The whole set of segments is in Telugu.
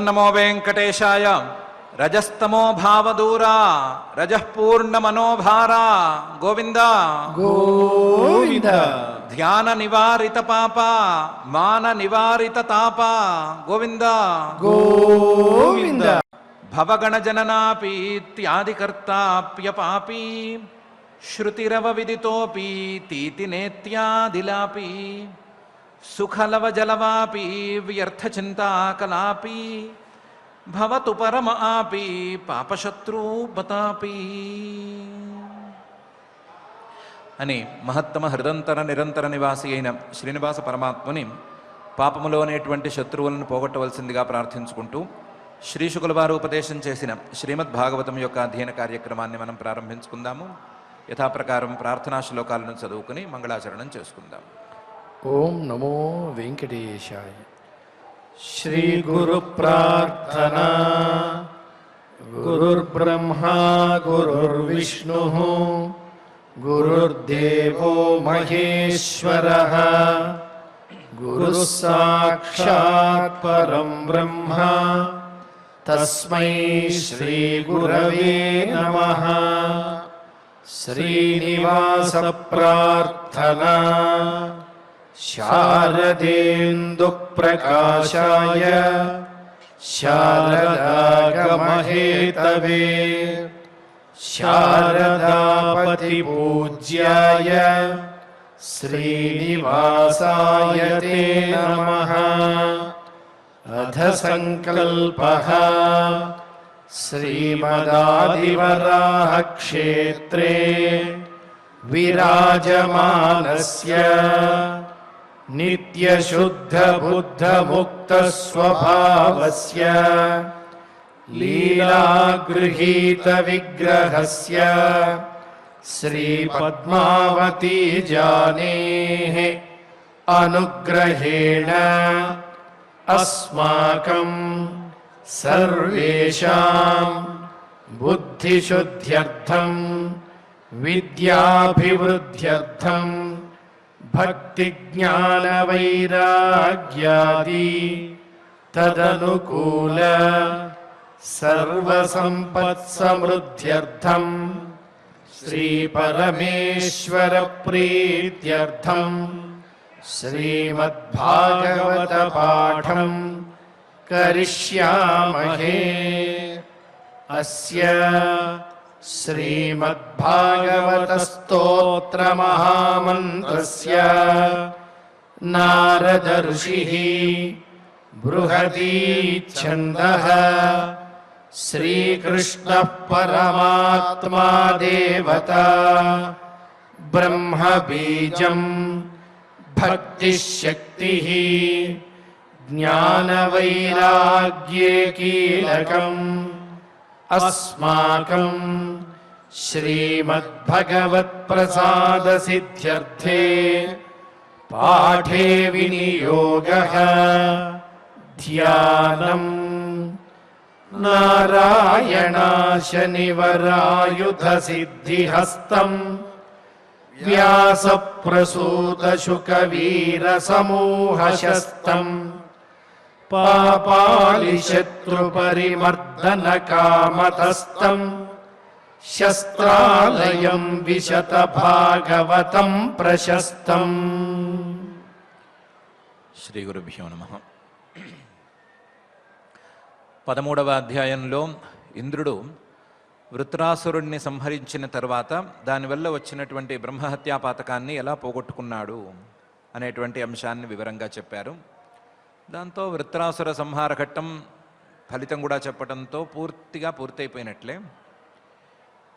नमो वेंकटेशाय। रजस्तमो भावदूरा रजः पूर्ण मनोभारा गोविंद गोविंद। ध्यान निवारित पापा मान निवारित तापा गोविंद गोविंद। भवगण जननापीत्यादिकर्ताप्य पापी श्रुतिरव विदितोपि तीति नेत्यादिलापी सुखलव जलवापी व्यर्थ चिंता कलापी भवतु परम आपी पापशत्रु बतापी అని మహత్తమ హృదంతర నిరంతర నివాసి అయిన శ్రీనివాస పరమాత్మని పాపములోనేటువంటి శత్రువులను పోగొట్టవలసిందిగా ప్రార్థించుకుంటూ శ్రీశుకుల వారు ఉపదేశం చేసిన శ్రీమద్ భాగవతం యొక్క అధ్యయన కార్యక్రమాన్ని మనం ప్రారంభించుకుందాము. యథాప్రకారం ప్రార్థనా శ్లోకాలను చదువుకుని మంగళాచరణం చేసుకుందాం. ఓం నమో వెంకటేశాయ. శ్రీ గురు ప్రార్థనా. గురుర్బ్రహ్మా గురుర్విష్ణు గురుర్దేవో మహేశ్వరః గురుః సాక్షాత్ పరం బ్రహ్మ తస్మై శ్రీ గురవే నమః. శ్రీనివాస ప్రార్థనా. శారదేందు ప్రకాశాయ శారదాగమహేతవే శారదాపతి పూజ్యాయ శ్రీనివాసాయ తే నమః. అథ సంకల్పః. శ్రీమదాదివరాహ క్షేత్రే విరాజమానస్య నిత్యశుద్ధ బుద్ధ ముక్త స్వభావస్య లీలాగృహీత విగ్రహస్య శ్రీ పద్మావతీ జానేః అనుగ్రహేణ అస్మాకం సర్వేషాం బుద్ధిశుద్ధ్యర్థం విద్యాభివృద్ధ్యర్థం భక్తి జ్ఞాన వైరాగ్యాది తదనుకూల సర్వసంపత్సమృద్ధ్యర్థం శ్రీ పరమేశ్వర ప్రీత్యర్థం శ్రీమద్భాగవత పాఠం కరిష్యామహే. అస్య శ్రీమద్భాగవత స్తోత్ర మహామంత్రస్య నారద ఋషిః బృహదీ ఛందః శ్రీకృష్ణః పరమాత్మా దేవతా బ్రహ్మ బీజం భక్తిశక్తిః జ్ఞానవైరాగ్యే కీలకం అస్మాకం శ్రీమద్భగవత్ప్రసాదసిద్ధ్యర్థే పాఠే వినియోగః ధ్యానం. నారాయణాశనివరాయుధసిద్ధిహస్తం వ్యాసప్రసూతశుకవీరసమూహశస్తం పాపాలిశత్రుపరిమర్దనకామతస్తం శస్త్రాలయం విశతభాగవతం ప్రశస్తం. శ్రీ గురుభ్యో నమః. 13వ అధ్యాయంలో ఇంద్రుడు వృత్రాసురుణ్ణి సంహరించిన తర్వాత దానివల్ల వచ్చినటువంటి బ్రహ్మహత్యా పాతకాన్ని ఎలా పోగొట్టుకున్నాడు అనేటువంటి అంశాన్ని వివరంగా చెప్పారు. దాంతో వృత్రాసుర సంహార ఘట్టం ఫలితం కూడా చెప్పడంతో పూర్తిగా పూర్తయిపోయినట్లే.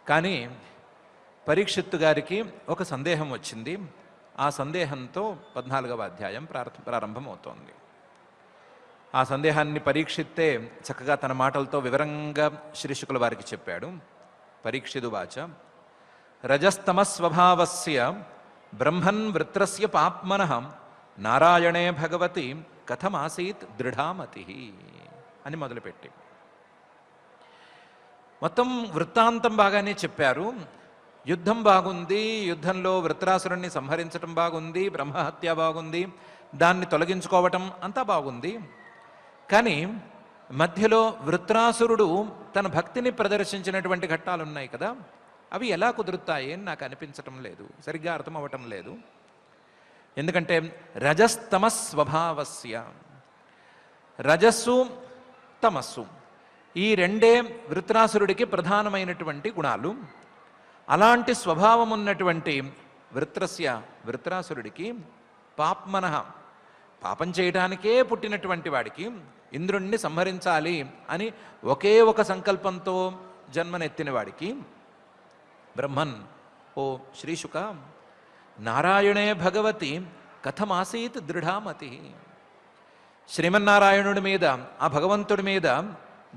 కానీ పరీక్షిత్తు గారికి ఒక సందేహం వచ్చింది. ఆ సందేహంతో 14వ అధ్యాయం ప్రారంభమవుతోంది. ఆ సందేహాన్ని పరీక్షిత్తే చక్కగా తన మాటలతో వివరంగా శ్రీశుకుల వారికి చెప్పాడు. పరీక్షిదువాచ రజస్తమస్వభావస్య బ్రహ్మన్ వృత్రస్య పాప్మనః నారాయణే భగవతి కథమాసీత్ దృఢామతి అని మొదలుపెట్టి మొత్తం వృత్తాంతం బాగానే చెప్పారు. యుద్ధం బాగుంది, యుద్ధంలో వృత్రాసురుణ్ణి సంహరించటం బాగుంది, బ్రహ్మహత్య బాగుంది, దాన్ని తొలగించుకోవటం అంతా బాగుంది. కానీ మధ్యలో వృత్రాసురుడు తన భక్తిని ప్రదర్శించినటువంటి ఘట్టాలు ఉన్నాయి కదా, అవి ఎలా కుదురుతాయి అని నాకు అనిపించటం లేదు, సరిగ్గా అర్థం అవ్వటం లేదు. ఎందుకంటే రజస్తమస్వభావస్య, రజస్సు తమస్సు ఈ రెండే వృత్రాసురుడికి ప్రధానమైనటువంటి గుణాలు. అలాంటి స్వభావం ఉన్నటువంటి వృత్రాసురుడికి పాప్మనః, పాపం చేయడానికే పుట్టినటువంటి వాడికి ఇంద్రుణ్ణి సంహరించాలి అని ఒకే ఒక సంకల్పంతో జన్మనెత్తిన వాడికి బ్రహ్మన్, ఓ శ్రీశుక, నారాయణే భగవతి కథమాసీత్ దృఢామతి, శ్రీమన్నారాయణుడి మీద, ఆ భగవంతుడి మీద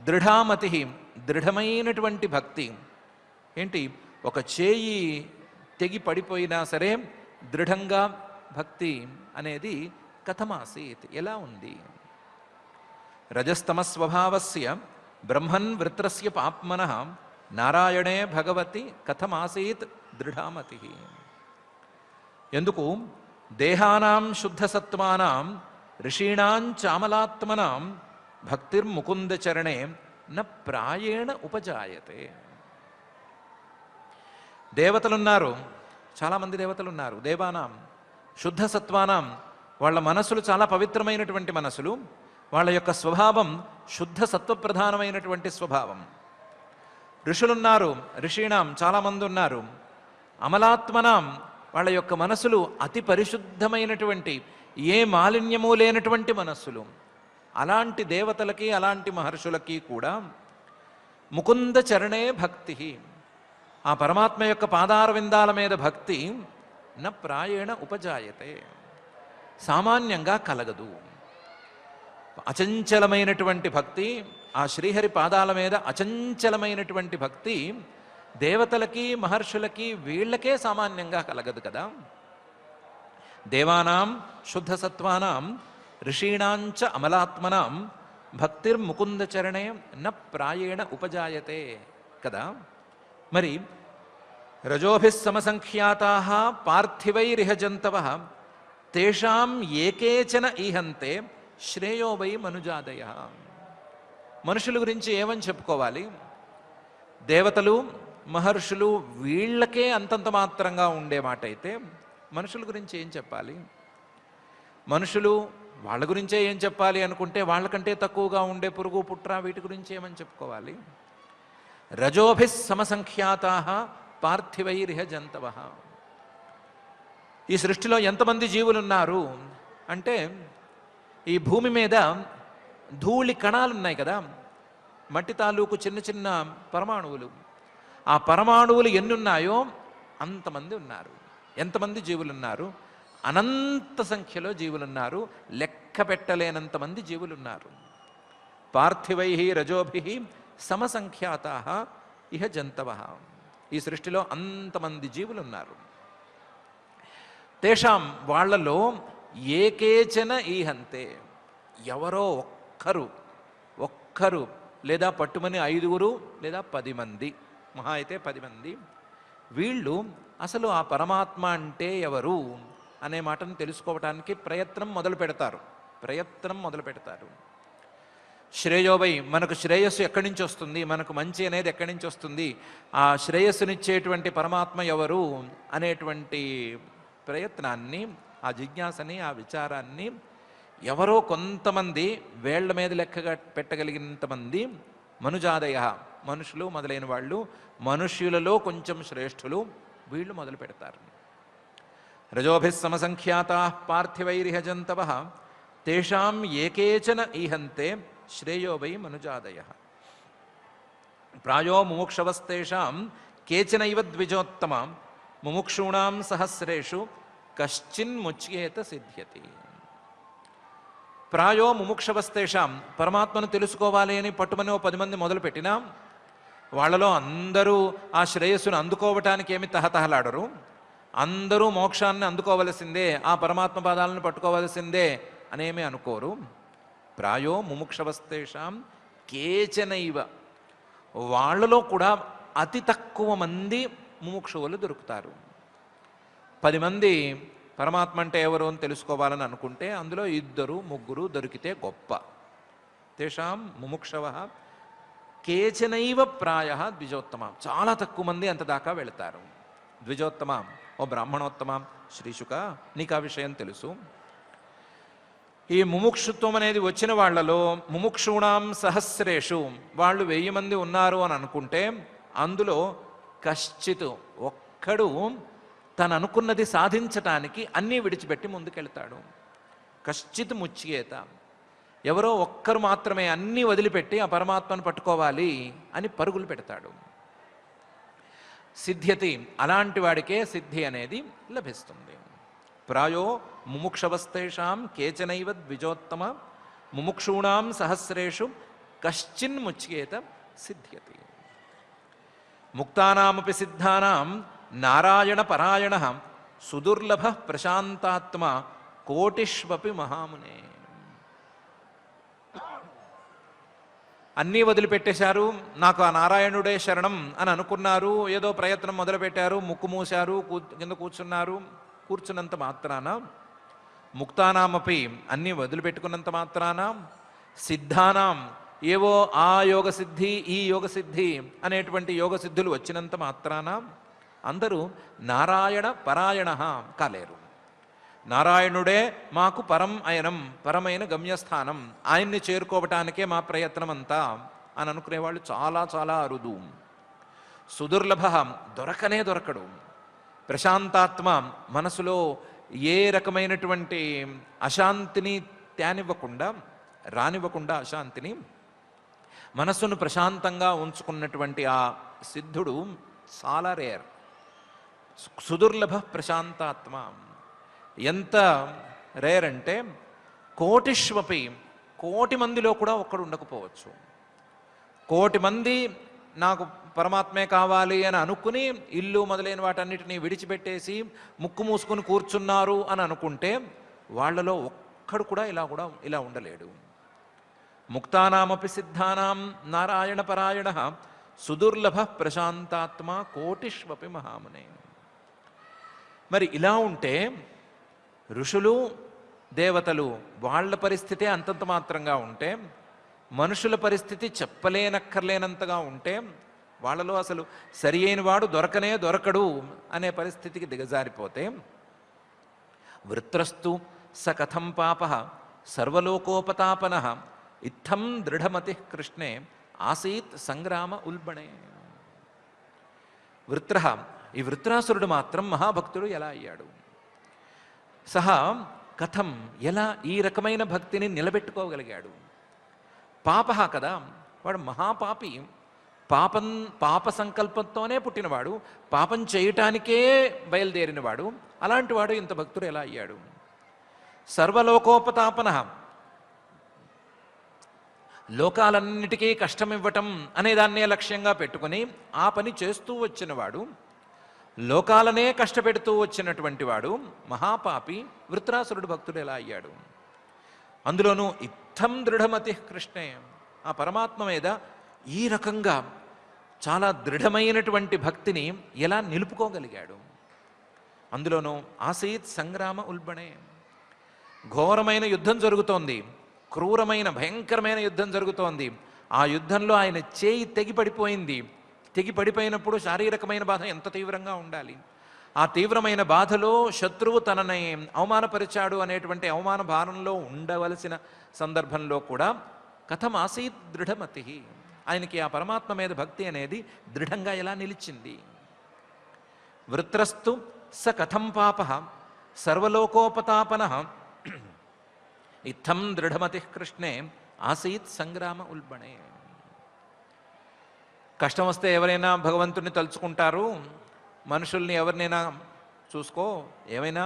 దృఢామతి, దృఢమైనటువంటి భక్తి. ఏంటి, ఒక చేయి తెగి పడిపోయినా సరే దృఢంగా భక్తి అనేది కథమాసీత్, ఎలా ఉంది. రజస్తమస్వభావస్య బ్రహ్మన్ వృత్రస్య పాప్మనః నారాయణే భగవతి కథమాసీత్ దృఢామతి. ఎందుకు, దేహానాం శుద్ధసత్వానాం ఋషీణాం చామలాత్మనాం భక్తిర్ముకుందచరణే న ప్రాయేణ ఉపజాయతే. దేవతలున్నారు, చాలామంది దేవతలున్నారు. దేవానాం శుద్ధసత్వానాం, వాళ్ళ మనసులు చాలా పవిత్రమైనటువంటి మనసులు, వాళ్ళ యొక్క స్వభావం శుద్ధ సత్వప్రధానమైనటువంటి స్వభావం. ఋషులున్నారు, ఋషీణాం చాలామంది ఉన్నారు. అమలాత్మనాం, వాళ్ళ యొక్క మనసులు అతి పరిశుద్ధమైనటువంటి, ఏ మాలిన్యము లేనటువంటి మనస్సులు. అలాంటి దేవతలకి, అలాంటి మహర్షులకి కూడా ముకుంద చరణే భక్తి, ఆ పరమాత్మ యొక్క పాదార విందాల మీద భక్తి న ప్రాయేణ ఉపజాయతే, సామాన్యంగా కలగదు. అచంచలమైనటువంటి భక్తి, ఆ శ్రీహరి పాదాల మీద అచంచలమైనటువంటి భక్తి దేవతలకి, మహర్షులకి, వీళ్ళకే సామాన్యంగా కలగదు కదా. దేవానాం శుద్ధసత్వానాం ఋషీణాంచ అమలాత్మనాం భక్తిర్ముకుందచరణే న ప్రాయేణ ఉపజాయతే కదా. మరి రజోభిస్సమసంఖ్యాతాః పార్థివైరిహ జంతవః తేషాం ఏకేచన ఈహంతే శ్రేయో వై మనుజాదయః. మనుషుల గురించి ఏమని చెప్పుకోవాలి? దేవతలు, మహర్షులు వీళ్ళకే అంతంత మాత్రంగా ఉండే మాట అయితే మనుషుల గురించి ఏం చెప్పాలి? మనుషులు వాళ్ళ గురించే ఏం చెప్పాలి అనుకుంటే వాళ్ళకంటే తక్కువగా ఉండే పురుగు, పుట్ర వీటి గురించి ఏమని చెప్పుకోవాలి? రజోభిస్సమసంఖ్యాతాః పార్థివైరిహ జంతవః. ఈ సృష్టిలో ఎంతమంది జీవులు ఉన్నారు అంటే, ఈ భూమి మీద ధూళి కణాలు ఉన్నాయి కదా, మట్టి తాలూకు చిన్న చిన్న పరమాణువులు. ఆ పరమాణువులు ఎన్ని ఉన్నాయో అంతమంది ఉన్నారు. ఎంతమంది జీవులున్నారు? అనంత సంఖ్యలో జీవులున్నారు, లెక్క పెట్టలేనంతమంది జీవులున్నారు. పార్థివై రజోభి సమసంఖ్యాతాః ఇహ జంతవః. ఈ సృష్టిలో అంతమంది జీవులున్నారు. తేషాం, వాళ్ళలో ఏకేచన ఈహంతే, ఎవరో ఒక్కరు లేదా పట్టుమని 5 లేదా 10 మంది, మహా అయితే 10 మంది, వీళ్ళు అసలు ఆ పరమాత్మ అంటే ఎవరు అనే మాటను తెలుసుకోవటానికి ప్రయత్నం మొదలు పెడతారు. శ్రేయోవై, మనకు శ్రేయస్సు ఎక్కడి నుంచి వస్తుంది, మనకు మంచి అనేది ఎక్కడి నుంచి వస్తుంది, ఆ శ్రేయస్సునిచ్చేటువంటి పరమాత్మ ఎవరు అనేటువంటి ప్రయత్నాన్ని, ఆ జిజ్ఞాసని, ఆ విచారాన్ని ఎవరో కొంతమంది, వేళ్ల మీద లెక్కగా పెట్టగలిగినంతమంది మనుజాదయ, మనుషులు మొదలైన వాళ్ళు, మనుష్యులలో కొంచెం శ్రేష్ఠులు, వీళ్ళు మొదలు పెడతారు. రజోభిస్సమసంఖ్యాతాః పార్థివైరిహ జంతవః తేషాం ఏకేచన ఈహంతే శ్రేయో వై మనుజాదయః. ప్రాయో ముముక్షవస్తేషాం కేచనైవ ద్విజోత్తమ ముముక్షూణాం సహస్రేషు కశ్చిన్ముచ్యేత సిద్ధ్యతి. ప్రాయో ముముక్షవస్తేషాం, పరమాత్మను తెలుసుకోవాలి అని పట్టుమని 10 మంది మొదలుపెట్టినా వాళ్ళలో అందరూ ఆ శ్రేయస్సును అందుకోవటానికి ఏమి తహతహలాడరు. అందరూ మోక్షాన్ని అందుకోవలసిందే, ఆ పరమాత్మ పాదాలను పట్టుకోవలసిందే అనేమి అనుకోరు. ప్రాయో ముముక్షవస్తేషాం కేచనైవ, వాళ్ళలో కూడా అతి తక్కువ మంది ముముక్షువులు దొరుకుతారు. 10 మంది పరమాత్మ అంటే ఎవరు అని తెలుసుకోవాలని అనుకుంటే అందులో 2, 3 దొరికితే గొప్ప. తేషాం ముముక్షవ కేచనైవ ప్రాయ ద్విజోత్తమ. చాలా తక్కువ మంది అంత దాకా వెళతారు. ద్విజోత్తమ, ఓ బ్రాహ్మణోత్తమ, శ్రీశుక నీకు ఆ విషయం తెలుసు. ఈ ముముక్షుత్వం అనేది వచ్చిన వాళ్లలో ముముక్షూణాం సహస్రేషు, వాళ్ళు 1000 మంది ఉన్నారు అని అనుకుంటే అందులో కశ్చిత్ ఒక్కడు తను అనుకున్నది సాధించటానికి అన్నీ విడిచిపెట్టి ముందుకెళ్తాడు. కశ్చిత్ ముచ్యేత, ఎవరో ఒక్కరు మాత్రమే అన్నీ వదిలిపెట్టి ఆ పరమాత్మను పట్టుకోవాలి అని పరుగులు పెడతాడు. సిద్ధ్యతి, అలాంటి వాడికే సిద్ధి అనేది లభిస్తుంది. ప్రాయో ముముక్షవస్తేషాం కేచనైవ ద్విజోత్తమ ముముక్షూణాం సహస్రేషు కశ్చిన్ ముచ్యేత సిద్ధ్యతి. ముక్తానామపి సిద్ధానాం నారాయణ పరాయణ సుదుర్లభ ప్రశాంతాత్మ కోటిష్వపి మహామునే. అన్నీ వదిలిపెట్టేశారు, నాకు ఆ నారాయణుడే శరణం అని అనుకున్నారు, ఏదో ప్రయత్నం మొదలుపెట్టారు, ముక్కు మూశారు, కింద కూర్చున్నంత మాత్రాన, ముక్తానామపి అన్నీ వదిలిపెట్టుకున్నంత మాత్రాన, సిద్ధానాం ఏవో ఆ యోగసిద్ధి ఈ యోగసిద్ధి అనేటువంటి యోగసిద్ధులు వచ్చినంత మాత్రాన అందరూ నారాయణ పరాయణ కాలేరు. నారాయణుడే మాకు పరం అయనం, పరమైన గమ్యస్థానం, ఆయన్ని చేరుకోవటానికే మా ప్రయత్నం అంతా అని అనుకునేవాళ్ళు చాలా చాలా అరుదు. సుదుర్లభ, దొరకనే దొరకడు. ప్రశాంతాత్మ, మనసులో ఏ రకమైనటువంటి అశాంతిని రానివ్వకుండా అశాంతిని, మనస్సును ప్రశాంతంగా ఉంచుకున్నటువంటి ఆ సిద్ధుడు చాలా రేర్. సుదుర్లభ ప్రశాంతాత్మ ఎంత రేర్ అంటే కోటిష్వపి, 1,000,000 మందిలో కూడా ఒక్కడు ఉండకపోవచ్చు. 1,000,000 మంది నాకు పరమాత్మే కావాలి అని అనుకుని ఇల్లు మొదలైన వాటన్నిటినీ విడిచిపెట్టేసి ముక్కు మూసుకుని కూర్చున్నారు అని అనుకుంటే వాళ్ళలో ఒక్కడు కూడా ఇలా ఉండలేడు. ముక్తానామపి సిద్ధానాం నారాయణ పరాయణ సుదుర్లభ ప్రశాంతాత్మ కోటిష్వపి మహామునే. మరి ఇలా ఉంటే ఋషులు దేవతలు వాళ్ళ పరిస్థితి అంతంత మాత్రంగా ఉంటే, మనుషుల పరిస్థితి చెప్పలేనక్కర్లేనంతగా ఉంటే, వాళ్ళలో అసలు సరి అయిన వాడు దొరకడు అనే పరిస్థితికి దిగజారిపోతే, వృత్రస్తు స కథం పాప సర్వలోకోపతాపన ఇత్థం దృఢమతి కృష్ణే ఆసీత్ సంగ్రామ ఉల్బణే. ఈ వృత్రాసురుడు మాత్రం మహాభక్తుడు ఎలా అయ్యాడు? సహా కథం, ఎలా ఈ రకమైన భక్తిని నిలబెట్టుకోగలిగాడు? పాప కదా, వాడు మహాపాపి, పాప సంకల్పంతోనే పుట్టినవాడు, పాపం చేయటానికే బయలుదేరినవాడు. అలాంటి వాడు ఇంత భక్తుడు ఎలా అయ్యాడు? సర్వలోకోపతాపన, లోకాలన్నిటికీ కష్టమివ్వటం అనేదాన్నే లక్ష్యంగా పెట్టుకుని ఆ పని చేస్తూ వచ్చినవాడు, లోకాలనే కష్టపెడుతూ వచ్చినటువంటి వాడు మహాపాపి వృత్రాసురుడు భక్తుడు ఎలా అయ్యాడు? అందులోనూ ఇత్థం దృఢమతి కృష్ణే, ఆ పరమాత్మ మీద ఈ రకంగా చాలా దృఢమైనటువంటి భక్తిని ఎలా నిలుపుకోగలిగాడు? అందులోనూ ఆసీత్ సంగ్రామ ఉల్బణే, ఘోరమైన యుద్ధం జరుగుతోంది, క్రూరమైన భయంకరమైన యుద్ధం జరుగుతోంది. ఆ యుద్ధంలో ఆయన చేయి తెగిపడిపోయినప్పుడు శారీరకమైన బాధ ఎంత తీవ్రంగా ఉండాలి? ఆ తీవ్రమైన బాధలో శత్రువు తనని అవమానపరిచాడు అనేటువంటి అవమాన భారంలో ఉండవలసిన సందర్భంలో కూడా కథం ఆసీత్ దృఢమతి, ఆయనకి ఆ పరమాత్మ మీద భక్తి అనేది దృఢంగా ఎలా నిలిచింది? వృత్రస్తు స కథం పాప సర్వలోకోపతాపన ఇత్థం దృఢమతి కృష్ణే ఆసీత్ సంగ్రామ ఉల్బణే. కష్టం వస్తే ఎవరైనా భగవంతుడిని తలుచుకుంటారు, మనుషుల్ని ఎవరినైనా చూసుకో, ఏమైనా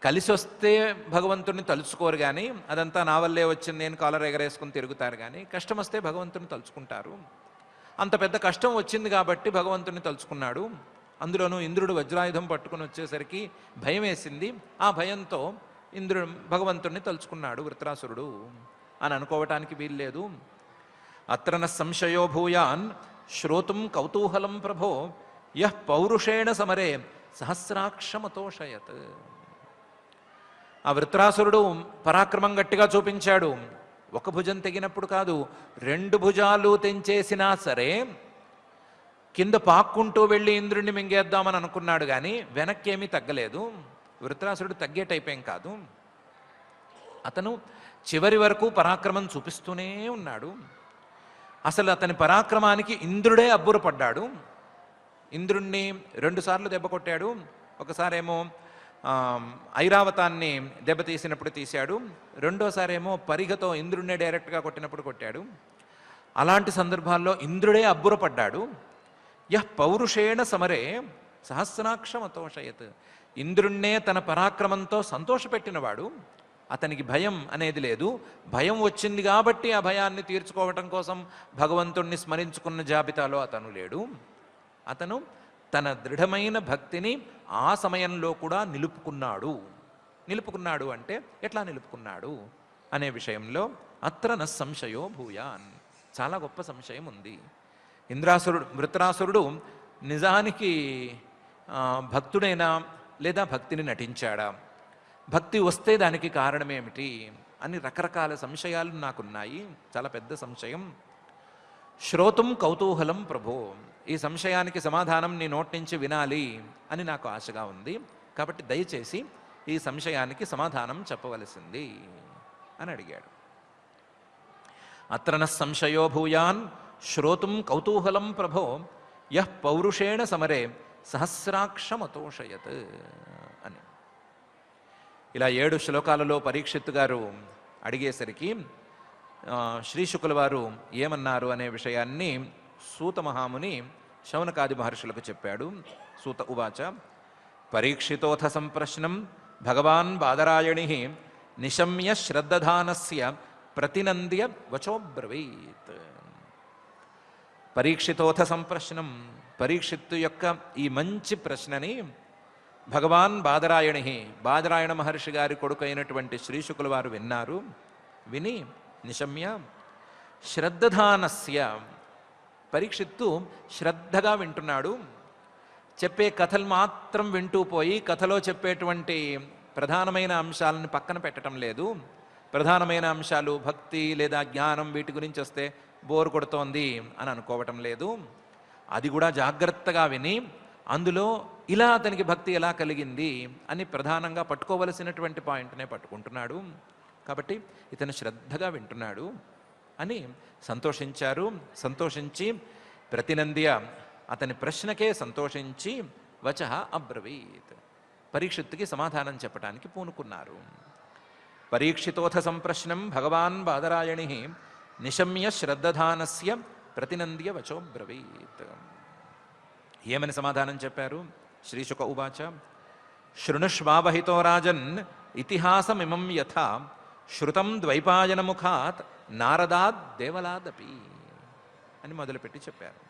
కలిసి వస్తే భగవంతుడిని తలుచుకోరు, కానీ అదంతా నా వల్లే వచ్చింది నేను కాలర్ ఎగరేసుకుని తిరుగుతారు, కానీ కష్టం వస్తే భగవంతుడిని తలుచుకుంటారు. అంత పెద్ద కష్టం వచ్చింది కాబట్టి భగవంతుడిని తలుచుకున్నాడు. అందులోనూ ఇంద్రుడు వజ్రాయుధం పట్టుకుని వచ్చేసరికి భయం వేసింది, ఆ భయంతో భగవంతుడిని తలుచుకున్నాడు వృత్రాసురుడు అని అనుకోవటానికి వీల్లేదు. అత్రన సంశయో భూయాన్ శ్రోతుం కౌతూహలం ప్రభో యః పౌరుషేణ సమరే సహస్రాక్షమతోషయత్. ఆ వృత్రాసురుడు పరాక్రమం గట్టిగా చూపించాడు, ఒక భుజం తెగినప్పుడు కాదు, 2 భుజాలు తెంచేసినా సరే కింద పాక్కుంటూ వెళ్ళి ఇంద్రుణ్ణి మింగేద్దామని అనుకున్నాడు, కానీ వెనక్కి ఏమీ తగ్గలేదు. వృత్రాసురుడు తగ్గే టైప్ ఏం కాదు. అతను చివరి వరకు పరాక్రమం చూపిస్తూనే ఉన్నాడు. అసలు అతని పరాక్రమానికి ఇంద్రుడే అబ్బురపడ్డాడు. ఇంద్రుణ్ణి 2 సార్లు దెబ్బ కొట్టాడు. ఒకసారేమో ఐరావతాన్ని దెబ్బతీసినప్పుడు తీశాడు, రెండోసారేమో పరిగతో ఇంద్రుణ్ణే డైరెక్ట్గా కొట్టినప్పుడు కొట్టాడు. అలాంటి సందర్భాల్లో ఇంద్రుడే అబ్బురపడ్డాడు. యః పౌరుషేణ సమరే సహస్రాక్షమతోషయత్. ఇంద్రుణ్ణే తన పరాక్రమంతో సంతోషపెట్టినవాడు. అతనికి భయం అనేది లేదు. భయం వచ్చింది కాబట్టి ఆ భయాన్ని తీర్చుకోవటం కోసం భగవంతుణ్ణి స్మరించుకున్న జాబితాలో అతను లేడు. అతను తన దృఢమైన భక్తిని ఆ సమయంలో కూడా నిలుపుకున్నాడు. నిలుపుకున్నాడు అంటే ఎట్లా నిలుపుకున్నాడు అనే విషయంలో అత్ర న సంశయో భూయాన్, చాలా గొప్ప సంశయం ఉంది. వృత్రాసురుడు నిజానికి భక్తుడైనా లేదా భక్తిని నటించాడా, భక్తి వస్తే దానికి కారణమేమిటి అని రకరకాల సంశయాలు నాకున్నాయి. చాలా పెద్ద సంశయం. శ్రోతుం కౌతూహలం ప్రభో, ఈ సంశయానికి సమాధానం నీ నోటి నుంచి వినాలి అని నాకు ఆశగా ఉంది. కాబట్టి దయచేసి ఈ సంశయానికి సమాధానం చెప్పవలసింది అని అడిగాడు. అత్ర న సంశయో భూయాన్ శ్రోతుం కౌతూహలం ప్రభో యః పౌరుషేణ సమరే సహస్రాక్షమతోషయత్ అని. ఇలా 7 శ్లోకాలలో పరీక్షిత్తు గారు అడిగేసరికి శ్రీశుకుల వారు ఏమన్నారు అనే విషయాన్ని సూత మహాముని శౌనకాది మహర్షులకు చెప్పాడు. సూత ఉవాచ పరీక్షితోథ సంప్రశ్నం భగవాన్ బాదరాయణి నిశమ్య శ్రద్ధధానస్య ప్రతినంద్య వచోబ్రవీత్. పరీక్షితోథ సంప్రశ్నం, పరీక్షిత్తు యొక్క ఈ మంచి ప్రశ్నని భగవాన్ బాదరాయణ మహర్షి గారి కొడుకైనటువంటి శ్రీశుకుల వారు విన్నారు. విని నిశమ్య శ్రద్ధధానస్య, పరీక్షిత్తు శ్రద్ధగా వింటున్నాడు. చెప్పే కథలు మాత్రం వింటూ పోయి కథలో చెప్పేటువంటి ప్రధానమైన అంశాలను పక్కన పెట్టడం లేదు. ప్రధానమైన అంశాలు భక్తి లేదా జ్ఞానం వీటి గురించి వస్తే బోరు కొడుతోంది అని అనుకోవటం లేదు. అది కూడా జాగ్రత్తగా విని అందులో ఇలా అతనికి భక్తి ఎలా కలిగింది అని ప్రధానంగా పట్టుకోవలసినటువంటి పాయింట్నే పట్టుకుంటున్నాడు. కాబట్టి ఇతను శ్రద్ధగా వింటున్నాడు అని సంతోషించారు. సంతోషించి ప్రతినంద్య, అతని ప్రశ్నకే సంతోషించి వచః అబ్రవీత్, పరీక్షిత్తుకి సమాధానం చెప్పడానికి పూనుకున్నారు. పరీక్షితోథ సంప్రశ్నం భగవాన్ బాదరాయణి నిశమ్య శ్రద్ధధానస్య ప్రతినంద్య వచోబ్రవీత్. ఏమని సమాధానం చెప్పారు? శ్రీశుక ఉవాచ శృణుష్వావహితో రాజన్ ఇతిహాసమిమం యథా శృతం ద్వైపాయనముఖాత్ నారదాద్ దేవలాదపి అని మొదలుపెట్టి చెప్పారు.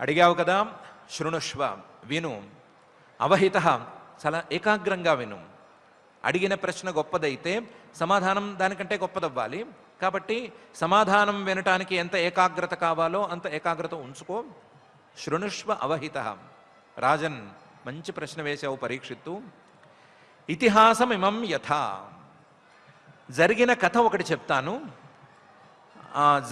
అడిగావు కదా, శృణుష్వ విను, అవహిత చాలా ఏకాగ్రంగా విను. అడిగిన ప్రశ్న గొప్పదైతే సమాధానం దానికంటే గొప్పదవ్వాలి. కాబట్టి సమాధానం వినటానికి ఎంత ఏకాగ్రత కావాలో అంత ఏకాగ్రత ఉంచుకో. శృణుష్వ అవహిత, రాజన్ మంచి ప్రశ్న వేశావు పరీక్షిత్తు. ఇతిహాసం ఇమం యథా, జరిగిన కథ ఒకటి చెప్తాను.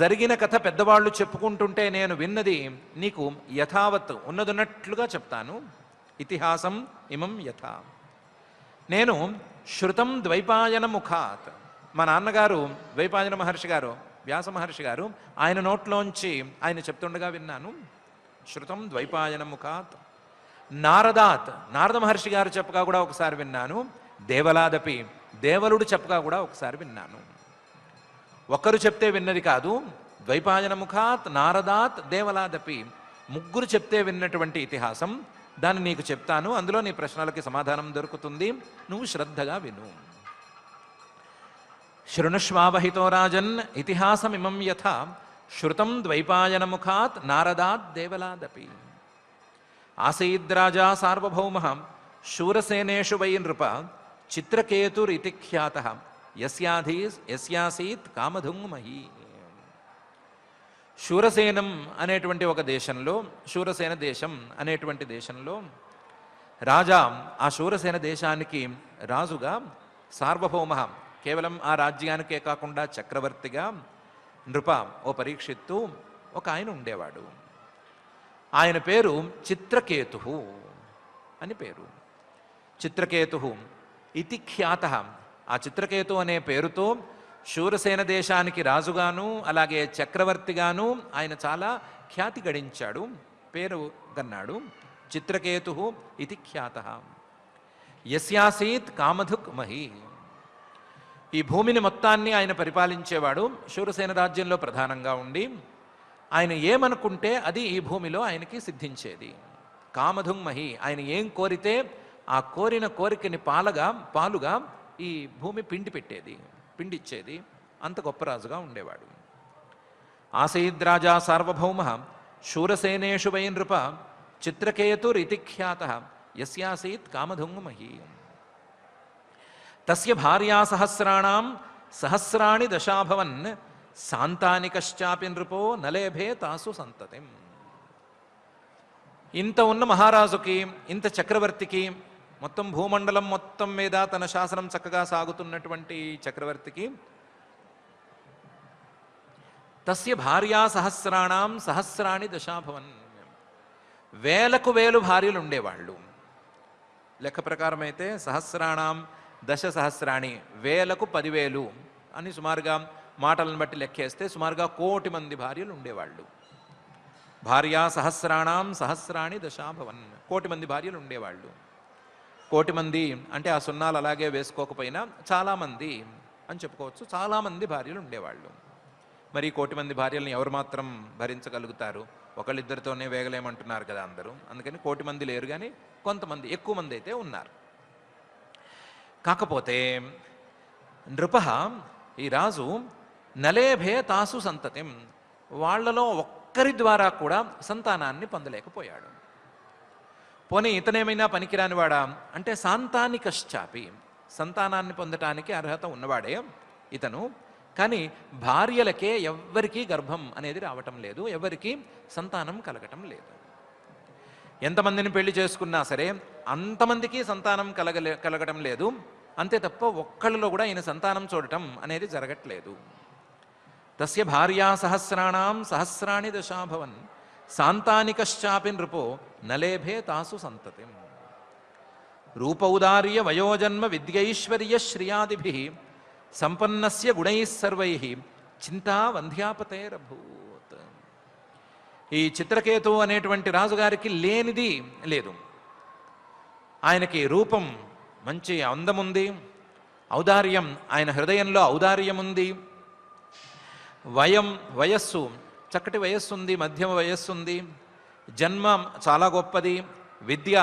జరిగిన కథ పెద్దవాళ్ళు చెప్పుకుంటుంటే నేను విన్నది నీకు యథావత్ ఉన్నదున్నట్లుగా చెప్తాను. ఇతిహాసం ఇమం యథా. నేను శృతం ద్వైపాయన ముఖాత్, మా నాన్నగారు ద్వైపాయన మహర్షి గారు, వ్యాస మహర్షి గారు, ఆయన నోట్లోంచి ఆయన చెప్తుండగా విన్నాను. శృతం ద్వైపాయన ముఖాత్. నారదాత్, నారద మహర్షి గారు చెప్పగా కూడా ఒకసారి విన్నాను. దేవలాదపి, దేవలుడు చెప్పగా కూడా ఒకసారి విన్నాను. ఒక్కరు చెప్తే విన్నది కాదు. ద్వైపాయన ముఖాత్, నారదాత్, దేవలాదపి, ముగ్గురు చెప్తే విన్నటువంటి ఇతిహాసం. దాన్ని నీకు చెప్తాను, అందులో నీ ప్రశ్నలకి సమాధానం దొరుకుతుంది. నువ్వు శ్రద్ధగా విను. శృణుష్వావహితో రాజన్ ఇతిహాసమిమం యథా శృతం ద్వైపాయన ముఖాత్ నారదాద్ దేవలాదపి. ఆసీద్రాజా సార్వభౌమః శూరసేనేషు వై నృప చిత్రకేతురితి ఖ్యాతః యస్యాసీత్ కామధుంమహీ. శూరసేనం అనేటువంటి ఒక దేశంలో, శూరసేన దేశం అనేటువంటి దేశంలో రాజా, ఆ శూరసేన దేశానికి రాజుగా సార్వభౌమ కేవలం ఆ రాజ్యానికే కాకుండా చక్రవర్తిగా నృప ఓ పరీక్షిత్తు ఒక ఆయన ఉండేవాడు. ఆయన పేరు చిత్రకేతు అని పేరు. చిత్రకేతు ఇతి ఖ్యాత. ఆ చిత్రకేతు అనే పేరుతో శూరసేన దేశానికి రాజుగాను అలాగే చక్రవర్తిగాను ఆయన చాలా ఖ్యాతి గడించాడు, పేరు గన్నాడు. చిత్రకేతు ఇతి ఖ్యాత. యస్యాసీత్ కామధుక్ మహి. ఈ భూమిని మొత్తాన్ని ఆయన పరిపాలించేవాడు, శూరసేన రాజ్యంలో ప్రధానంగా ఉండి ఆయన ఏమనుకుంటే అది ఈ భూమిలో ఆయనకి సిద్ధించేది. కామధుక్ మహి. ఆయన ఏం కోరితే ఆ కోరిన కోరికని పాలుగా ఈ భూమి పిండిచ్చేది. అంత గొప్ప రాజుగా ఉండేవాడు. ఆసీద్రాజా సార్వభౌమ శూరసేనేషు వై నృప చిత్రకేతురితి ఖ్యాత యస్యాసీత్ కామధుంగమహి. తస్య భార్యా సహస్రాణి దశాభవన్ శాంతాని కశ్చాపి నృపో నలేభే తాసు సంతతిం. ఇంత ఉన్న మహారాజుకి, ఇంత చక్రవర్తికి, మొత్తం భూమండలం మొత్తం మీద తన శాసనం చక్కగా సాగుతున్నటువంటి చక్రవర్తికి తస్య భార్యా సహస్రాణి దశాభవన్. వేలకు వేలు భార్యలు ఉండేవాళ్ళు. లెక్క ప్రకారం అయితే దశసహస్రాణి, వేలకు 10,000 అని సుమారుగా మాటలను బట్టి లెక్కేస్తే సుమారుగా 1,000,000 మంది భార్యలు ఉండేవాళ్ళు. భార్యా సహస్రాణి దశాభవన్. 1,000,000 మంది భార్యలు ఉండేవాళ్ళు. 1,000,000 మంది అంటే ఆ సున్నాలు అలాగే వేసుకోకపోయినా చాలామంది అని చెప్పుకోవచ్చు. చాలామంది భార్యలు ఉండేవాళ్ళు. మరి 1,000,000 మంది భార్యలను ఎవరు మాత్రం భరించగలుగుతారు? ఒకళ్ళిద్దరితోనే వేగలేమంటున్నారు కదా అందరూ. అందుకని 1,000,000 మంది లేరు, కానీ కొంతమంది, ఎక్కువ మంది అయితే ఉన్నారు. కాకపోతే నృప, ఈ రాజు, నలేభే తాసు సంతతిం, వాళ్లలో ఒక్కరి ద్వారా కూడా సంతానాన్ని పొందలేకపోయాడు. పోనీ ఇతనేమైనా పనికిరానివాడా అంటే శాంతానికశ్చాపి, సంతానాన్ని పొందటానికి అర్హత ఉన్నవాడే ఇతను. కానీ భార్యలకే ఎవ్వరికీ గర్భం అనేది రావటం లేదు, ఎవరికి సంతానం కలగటం లేదు. ఎంతమందిని పెళ్లి చేసుకున్నా సరే అంతమందికి సంతానం కలగటం లేదు. అంతే తప్ప ఒక్కళ్ళలో కూడా ఈయన సంతానం చూడటం అనేది జరగట్లేదు. తస్య భార్యా సహస్రాణి దశాభవన్ శాంతానికశ్చాపి నృపో నలేభే తాసు సంతతిం. రూపౌదార్య వయోజన్మ విద్యైశ్వర్య శ్రియాదిభిః సంపన్నస్య గుణైః సర్వైః చింతా వంధ్యాపతేరభూత్. ఈ చిత్రకేతు అనేటువంటి రాజుగారికి లేనిది లేదు. ఆయనకి రూపం, మంచి అందముంది, ఔదార్యం, ఆయన హృదయంలో ఔదార్యం ఉంది, వయస్సు, చక్కటి వయస్సు ఉంది, మధ్యమ వయస్సు ఉంది, జన్మ చాలా గొప్పది, విద్య,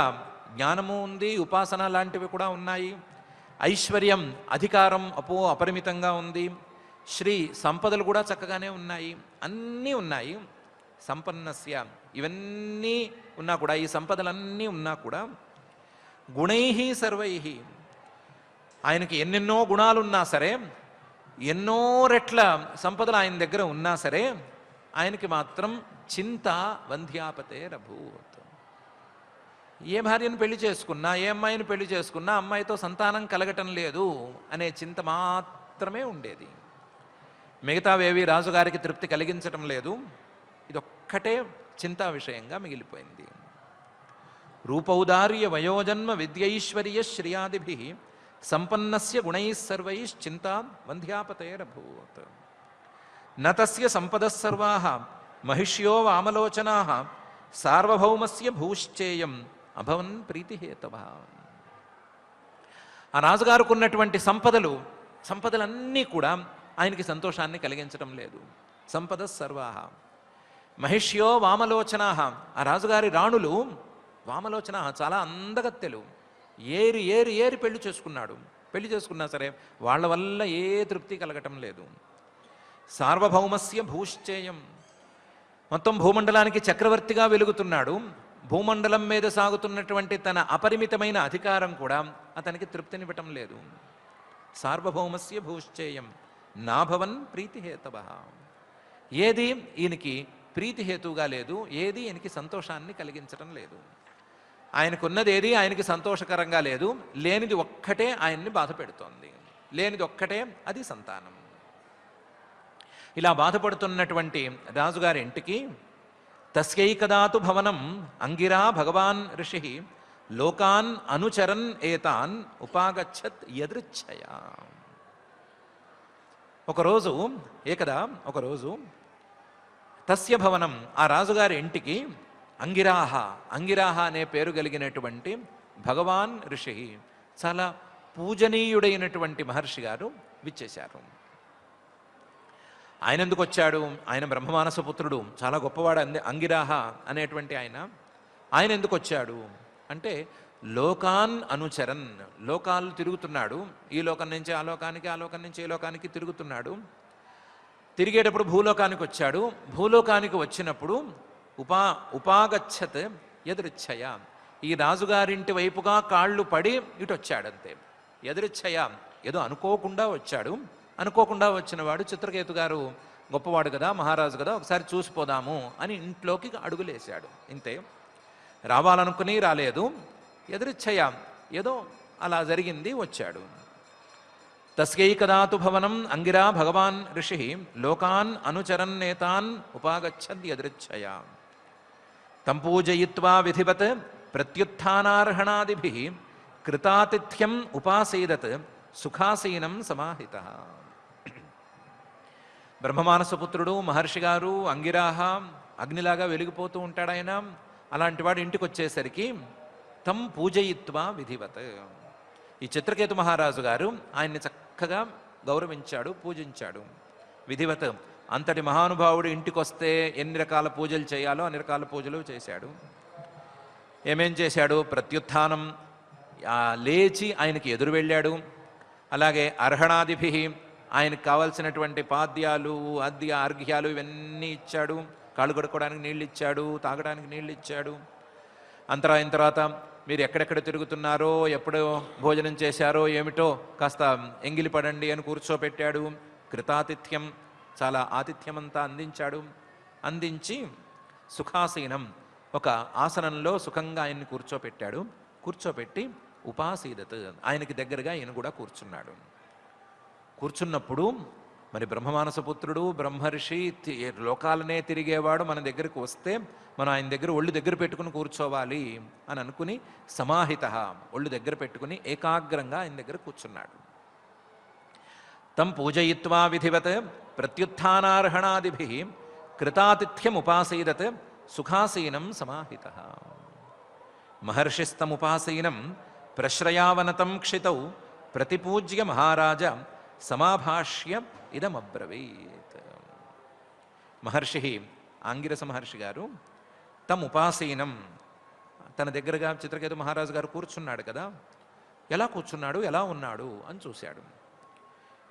జ్ఞానము ఉంది, ఉపాసన లాంటివి కూడా ఉన్నాయి, ఐశ్వర్యం, అధికారం అపరిమితంగా ఉంది, శ్రీ సంపదలు కూడా చక్కగానే ఉన్నాయి, అన్నీ ఉన్నాయి. సంపన్నస్య, ఇవన్నీ ఉన్నా కూడా, ఈ సంపదలన్నీ ఉన్నా కూడా, గుణైః సర్వైః, ఆయనకి ఎన్నెన్నో గుణాలున్నా సరే, ఎన్నో రెట్ల సంపదలు ఆయన దగ్గర ఉన్నా సరే, ఆయనకి మాత్రం చింత వంధ్యాపతేరభూత్. ఏ భార్యను పెళ్లి చేసుకున్నా, ఏ అమ్మాయిని పెళ్లి చేసుకున్నా అమ్మాయితో సంతానం కలగటం లేదు అనే చింత మాత్రమే ఉండేది. మిగతావేవి రాజుగారికి తృప్తి కలిగించటం లేదు. ఇదొక్కటే చింతా విషయంగా మిగిలిపోయింది. రూపౌదార్య వయోజన్మ విద్యైశ్వర్య శ్రియాదిభిః సంపన్నస్య గుణైః సర్వైః చింతా వంధ్యాపతేరభూత్. న తస్య సంపదః సర్వాః మహిష్యో వామలోచనాః సార్వభౌమస్య భూశ్చేయం అభవన్ ప్రీతిహేతవః. ఆ రాజుగారికి ఉన్నటువంటి సంపదలన్నీ కూడా ఆయనకి సంతోషాన్ని కలిగించడం లేదు. సంపద సర్వాః మహిష్యో వామలోచనాః. ఆ రాజుగారి రాణులు వామలోచన, చాలా అందగత్తెలు, ఏరి ఏరి ఏరి పెళ్లి చేసుకున్నా సరే వాళ్ళ వల్ల ఏ తృప్తి కలగటం లేదు. సార్వభౌమస్య భూశ్చేయం, మొత్తం భూమండలానికి చక్రవర్తిగా వెలుగుతున్నాడు. భూమండలం మీద సాగుతున్నటువంటి తన అపరిమితమైన అధికారం కూడా అతనికి తృప్తినివ్వటం లేదు. సార్వభౌమస్య భూశ్చేయం నాభవన్ ప్రీతిహేతవః. ఏది ఈయనకి ప్రీతిహేతువుగా లేదు, ఏది ఈయనకి సంతోషాన్ని కలిగించటం లేదు. ఆయనకున్నది ఏది ఆయనకి సంతోషకరంగా లేదు, లేనిది ఒక్కటే ఆయన్ని బాధ పెడుతోంది. లేనిది ఒక్కటే, అది సంతానం. ఇలా బాధపడుతున్నటువంటి రాజుగారి ఇంటికి తస్యైకదాతు భవనం అంగిరా భగవాన్ ఋషి లోకాన్ అనుచరన్ ఏతాన్ ఉపాగచ్చత్ యదృచ్ఛయా. ఒకరోజు తస్య భవనం, ఆ రాజుగారి ఇంటికి అంగిరాహ అనే పేరు కలిగినటువంటి భగవాన్ ఋషి, చాలా పూజనీయుడైనటువంటి మహర్షి గారు విచ్చేశారు. ఆయన ఎందుకు వచ్చాడు? ఆయన బ్రహ్మమానస పుత్రుడు, చాలా గొప్పవాడు అంగిరాహ అనేటువంటి ఆయన ఎందుకు వచ్చాడు అంటే, లోకాన్ అనుచరన్, లోకాలు తిరుగుతున్నాడు. ఈ లోకం నుంచి ఆ లోకానికి, ఆ లోకం నుంచి ఈ లోకానికి తిరుగుతున్నాడు. తిరిగేటప్పుడు భూలోకానికి వచ్చాడు. భూలోకానికి వచ్చినప్పుడు ఉపాగచ్చత్ యదృచ్ఛయ, ఈ రాజుగారింటి వైపుగా కాళ్ళు పడి ఇటు వచ్చాడంతే. యదృచ్ఛయ, ఏదో అనుకోకుండా వచ్చాడు. అనుకోకుండా వచ్చినవాడు చిత్రకేతు గారు గొప్పవాడు కదా, మహారాజు కదా, ఒకసారి చూసిపోదాము అని ఇంట్లోకి అడుగులేశాడు. ఇంతే, రావాలనుకుని రాలేదు. యదృచ్ఛయ, ఏదో అలా జరిగింది, వచ్చాడు. తస్యైకదాతు భవనం అంగిరా భగవాన్ ఋషి లోకాన్ అనుచరన్నేతాన్ ఉపాగచ్చద్ యదృచ్ఛయ తం పూజయిత్వా విధివత్ ప్రత్యుత్థానార్హణాదిభిః కృతాతిథ్యం ఉపాసీదత్ సుఖాసీనం సమాహితః. బ్రహ్మమానసపుత్రుడు మహర్షి గారు అంగిరాహ అగ్నిలాగా వెలిగిపోతూ ఉంటాడు ఆయన. అలాంటి వాడు ఇంటికి వచ్చేసరికి తం పూజయిత్వా విధివత్, ఈ చిత్రకేతు మహారాజు గారు ఆయన్ని చక్కగా గౌరవించాడు, పూజించాడు. విధివత్, అంతటి మహానుభావుడు ఇంటికి వస్తే ఎన్ని రకాల పూజలు చేయాలో అన్ని రకాల పూజలు చేశాడు. ఏమేం చేశాడు? ప్రత్యుత్థానం, లేచి ఆయనకి ఎదురు వెళ్ళాడు. అలాగే అర్హణాదిభి, ఆయనకు కావాల్సినటువంటి పాద్యాలు అర్ఘ్యాలు ఇవన్నీ ఇచ్చాడు. కాళ్ళు కడుక్కోవడానికి నీళ్ళు ఇచ్చాడు, తాగడానికి నీళ్ళు ఇచ్చాడు. అంతరాయిన తర్వాత మీరు ఎక్కడెక్కడ తిరుగుతున్నారో, ఎప్పుడు భోజనం చేశారో ఏమిటో కాస్త ఎంగిలి పడండి అని కూర్చోపెట్టాడు. కృతాతిథ్యం, చాలా ఆతిథ్యమంతా అందించాడు. అందించి సుఖాసీనం, ఒక ఆసనంలో సుఖంగా ఆయన్ని కూర్చోపెట్టాడు. కూర్చోపెట్టి ఉపాసీదత్, ఆయనకి దగ్గరగా ఈయన కూడా కూర్చున్నాడు. కూర్చున్నప్పుడు మరి బ్రహ్మమానసపుత్రుడు బ్రహ్మర్షి లోకాలనే తిరిగేవాడు మన దగ్గరికి వస్తే మనం ఆయన దగ్గర ఒళ్ళు దగ్గర పెట్టుకుని కూర్చోవాలి అని అనుకుని సమాహిత, ఒళ్ళు దగ్గర పెట్టుకుని ఏకాగ్రంగా ఆయన దగ్గర కూర్చున్నాడు. తం పూజయిత్వా విధివత్ ప్రత్యుత్థానార్హణాదిభిః కృతాతిథ్యం ఉపాసీదత్ సుఖాసీనం సమాహిత. మహర్షిస్తముపాసీనం ప్రశ్రయావనతం క్షితౌ ప్రతిపూజ్య మహారాజ సమాభాష్య ఇదమబ్రవీత్. మహర్షి, ఆంగిరస మహర్షి గారు తముపాసీనం, తన దగ్గరగా చిత్రకేతు మహారాజు గారు కూర్చున్నాడు కదా, ఎలా కూర్చున్నాడు, ఎలా ఉన్నాడు అని చూశాడు.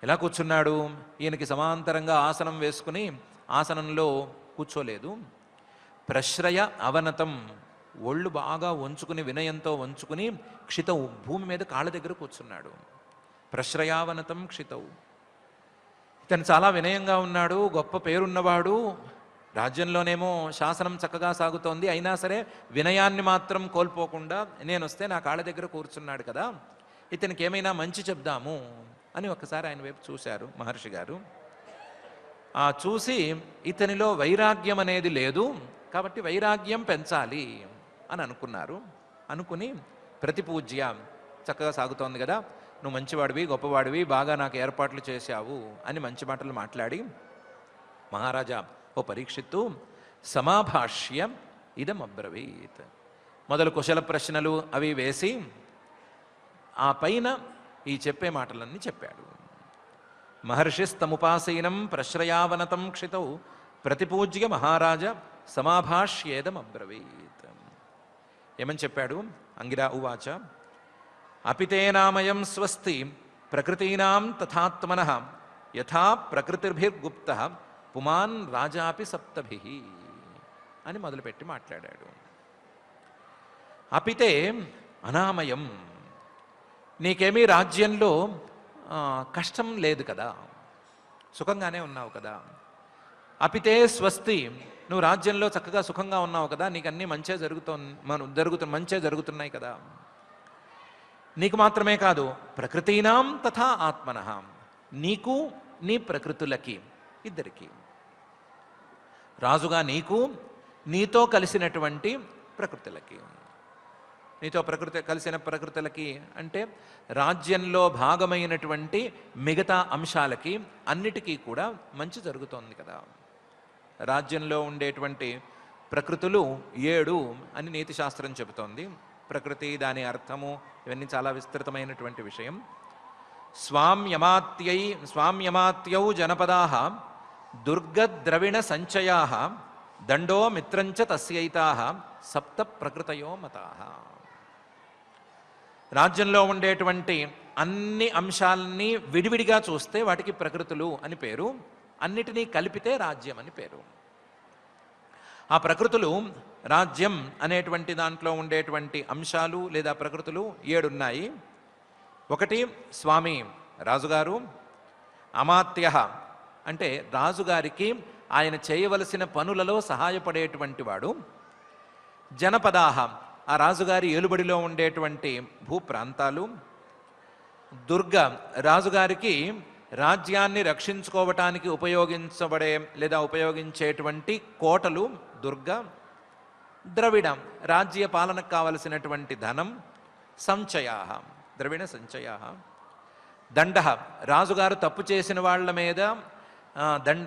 ఎలా కూర్చున్నాడు? ఈయనకి సమాంతరంగా ఆసనం వేసుకుని ఆసనంలో కూర్చోలేదు. ప్రశ్రయ అవనతం, ఒళ్ళు బాగా వంచుకుని వినయంతో వంచుకుని క్షితవు, భూమి మీద కాళ్ళ దగ్గర కూర్చున్నాడు. ప్రశ్రయావనతం క్షితవు, ఇతను చాలా వినయంగా ఉన్నాడు, గొప్ప పేరున్నవాడు. రాజ్యంలోనేమో శాసనం చక్కగా సాగుతోంది, అయినా సరే వినయాన్ని మాత్రం కోల్పోకుండా నేను వస్తే నా కాళ్ళ దగ్గర కూర్చున్నాడు కదా, ఇతనికి ఏమైనా మంచి చెప్దాము అని ఒకసారి ఆయన వైపు చూశారు మహర్షి గారు. ఆ చూసి ఇతనిలో వైరాగ్యం అనేది లేదు, కాబట్టి వైరాగ్యం పెంచాలి అని అనుకున్నారు. అనుకుని ప్రతిపూజ్య, చక్కగా సాగుతోంది కదా, నువ్వు మంచివాడివి, గొప్పవాడివి, బాగా నాకు ఏర్పాట్లు చేశావు అని మంచి మాటలు మాట్లాడి, మహారాజా ఓ పరీక్షిత్తు సమాభాష్య ఇదం అబ్రవీత్, మొదలు కుశల ప్రశ్నలు అవి వేసి ఆ పైన ఈ చెప్పే మాటలన్నీ చెప్పాడు. మహర్షిస్తముపాసీనం ప్రశ్రయావనతం క్షితౌ ప్రతిపూజ్య మహారాజ సమాభాష్యేదం అబ్రవీత్. ఏమని చెప్పాడు? అంగిరా ఉవాచ అపితేనామయం స్వస్తి ప్రకృతీనాం తథాత్మనః యథా ప్రకృతిర్భిర్గుప్త పుమాన్ రాజాపి సప్తభిః అని మొదలుపెట్టి మాట్లాడాడు. అపితే అనామయం, నీకేమీ రాజ్యంలో కష్టం లేదు కదా, సుఖంగానే ఉన్నావు కదా. అపితే స్వస్తి, నువ్వు రాజ్యంలో చక్కగా సుఖంగా ఉన్నావు కదా, నీకు అన్నీ మంచే మంచే జరుగుతున్నాయి కదా. నీకు మాత్రమే కాదు, ప్రకృతీనాం తథా ఆత్మనః, నీకు నీ ప్రకృతులకి ఇద్దరికి. రాజుగా నీకు, నీతో కలిసినటువంటి ప్రకృతులకి. నీతో కలిసిన ప్రకృతులకి అంటే రాజ్యంలో భాగమైనటువంటి మిగతా అంశాలకి అన్నిటికీ కూడా మంచి జరుగుతోంది కదా. రాజ్యంలో ఉండేటువంటి ప్రకృతులు 7 అని నీతి శాస్త్రం చెబుతోంది. ప్రకృతి, దాని అర్థము, ఇవన్నీ చాలా విస్తృతమైనటువంటి విషయం. స్వామ్యమాత్యౌ జనపదాః దుర్గద్రవిణ సంచయాః దండో మిత్రంచ తస్యైతాః సప్త ప్రకృతయో మతాః. రాజ్యంలో ఉండేటువంటి అన్ని అంశాలని విడివిడిగా చూస్తే వాటికి ప్రకృతులు అని పేరు, అన్నిటినీ కలిపితే రాజ్యం అని పేరు. ఆ ప్రకృతులు, రాజ్యం అనేటువంటి దాంట్లో ఉండేటువంటి అంశాలు లేదా ప్రకృతులు 7 ఉన్నాయి. 1 స్వామి, రాజుగారు. అమాత్య అంటే రాజుగారికి ఆయన చేయవలసిన పనులలో సహాయపడేటువంటి వాడు. జనపదాహ, ఆ రాజుగారి ఏలుబడిలో ఉండేటువంటి భూప్రాంతాలు. దుర్గ, రాజుగారికి రాజ్యాన్ని రక్షించుకోవటానికి ఉపయోగించబడే లేదా ఉపయోగించేటువంటి కోటలు దుర్గ. ద్రవిడ, రాజ్య పాలనకు కావలసినటువంటి ధనం. సంచయా, ద్రవిణ సంచయా. దండ, రాజుగారు తప్పు చేసిన వాళ్ళ మీద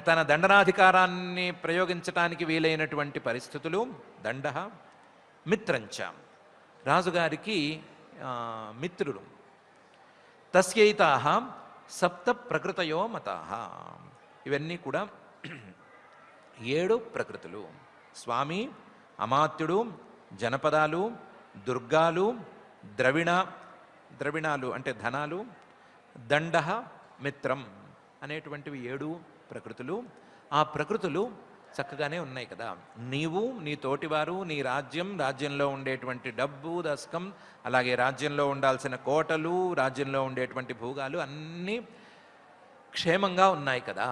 తన దండనాధికారాన్ని ప్రయోగించటానికి వీలైనటువంటి పరిస్థితులు. దండ. మిత్రంచ, రాజుగారికి మిత్రులు. తస్యైతాః సప్త ప్రకృతయో మతాః. ఇవన్నీ కూడా 7 ప్రకృతులు. స్వామి, అమాత్యుడు, జనపదాలు, దుర్గాలు, ద్రవిణాలు అంటే ధనాలు, దండ, మిత్రం అనేటువంటివి 7 ప్రకృతులు. ఆ ప్రకృతులు చక్కగానే ఉన్నాయి కదా. నీవు, నీ తోటివారు, నీ రాజ్యం, రాజ్యంలో ఉండేటువంటి డబ్బు, దశకం, అలాగే రాజ్యంలో ఉండాల్సిన కోటలు, రాజ్యంలో ఉండేటువంటి భూగాలు అన్నీ క్షేమంగా ఉన్నాయి కదా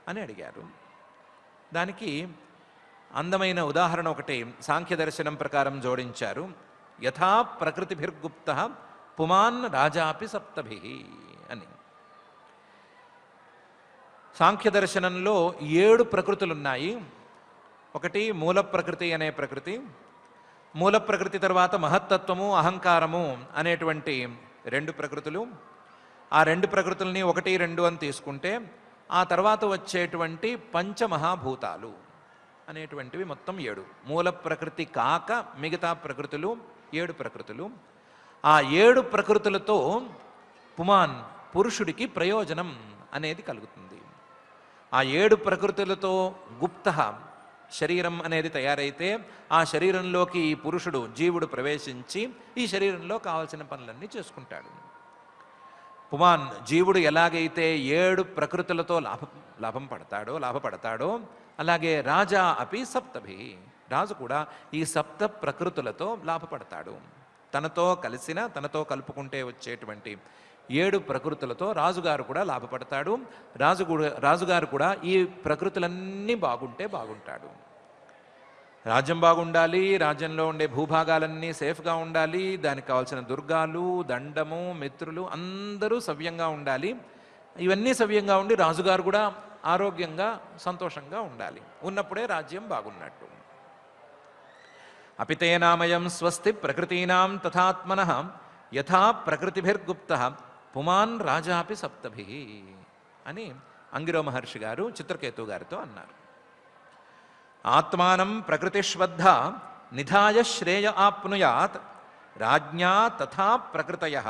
అని అడిగారు. దానికి అందమైన ఉదాహరణ ఒకటి సాంఖ్య దర్శనం ప్రకారం జోడించారు. యథా ప్రకృతిభిర్గుప్త పుమాన్ రాజాపి సప్తభిః అని. సాంఖ్య దర్శనంలో 7 ప్రకృతులు ఉన్నాయి. 1 మూల ప్రకృతి అనే ప్రకృతి. మూల ప్రకృతి తర్వాత మహత్తత్వము, అహంకారము అనేటువంటి 2 ప్రకృతులు. ఆ 2 ప్రకృతుల్ని 1, 2 అని తీసుకుంటే ఆ తర్వాత వచ్చేటువంటి పంచమహాభూతాలు అనేటువంటివి మొత్తం 7. మూల ప్రకృతి కాక మిగతా ప్రకృతులు 7 ప్రకృతులు. ఆ 7 ప్రకృతులతో పుమాన్, పురుషుడికి ప్రయోజనం అనేది కలుగుతుంది. ఆ 7 ప్రకృతులతో గుప్త శరీరం అనేది తయారైతే ఆ శరీరంలోకి ఈ పురుషుడు, జీవుడు ప్రవేశించి ఈ శరీరంలో కావలసిన పనులన్నీ చేసుకుంటాడు. పుమాన్, జీవుడు ఎలాగైతే 7 ప్రకృతులతో లాభపడతాడో అలాగే రాజా అపి సప్తభి, రాజు కూడా ఈ సప్త ప్రకృతులతో లాభపడతాడు. తనతో కలుపుకుంటే వచ్చేటువంటి 7 ప్రకృతులతో రాజుగారు కూడా లాభపడతాడు. రాజుగారు కూడా ఈ ప్రకృతులన్నీ బాగుంటే బాగుంటాడు. రాజ్యం బాగుండాలి, రాజ్యంలో ఉండే భూభాగాలన్నీ సేఫ్గా ఉండాలి, దానికి కావాల్సిన దుర్గాలు, దండము, మిత్రులు అందరూ సవ్యంగా ఉండాలి. ఇవన్నీ సవ్యంగా ఉండి రాజుగారు కూడా ఆరోగ్యంగా, సంతోషంగా ఉండాలి. ఉన్నప్పుడే రాజ్యం బాగున్నట్టు. అపితేనామయం స్వస్తి ప్రకృతీనాం తథాత్మనః యథా ప్రకృతిభిర్గుప్త పుమాన్ రాజాపి సప్తభిః అని అంగిరో మహర్షి గారు చిత్రకేతు గారితో అన్నారు. ఆత్మానం ప్రకృతిష్వద్ధ నిధాయ శ్రేయ ఆప్నుయాత్ రాజ్ఞా తథా ప్రకృతయః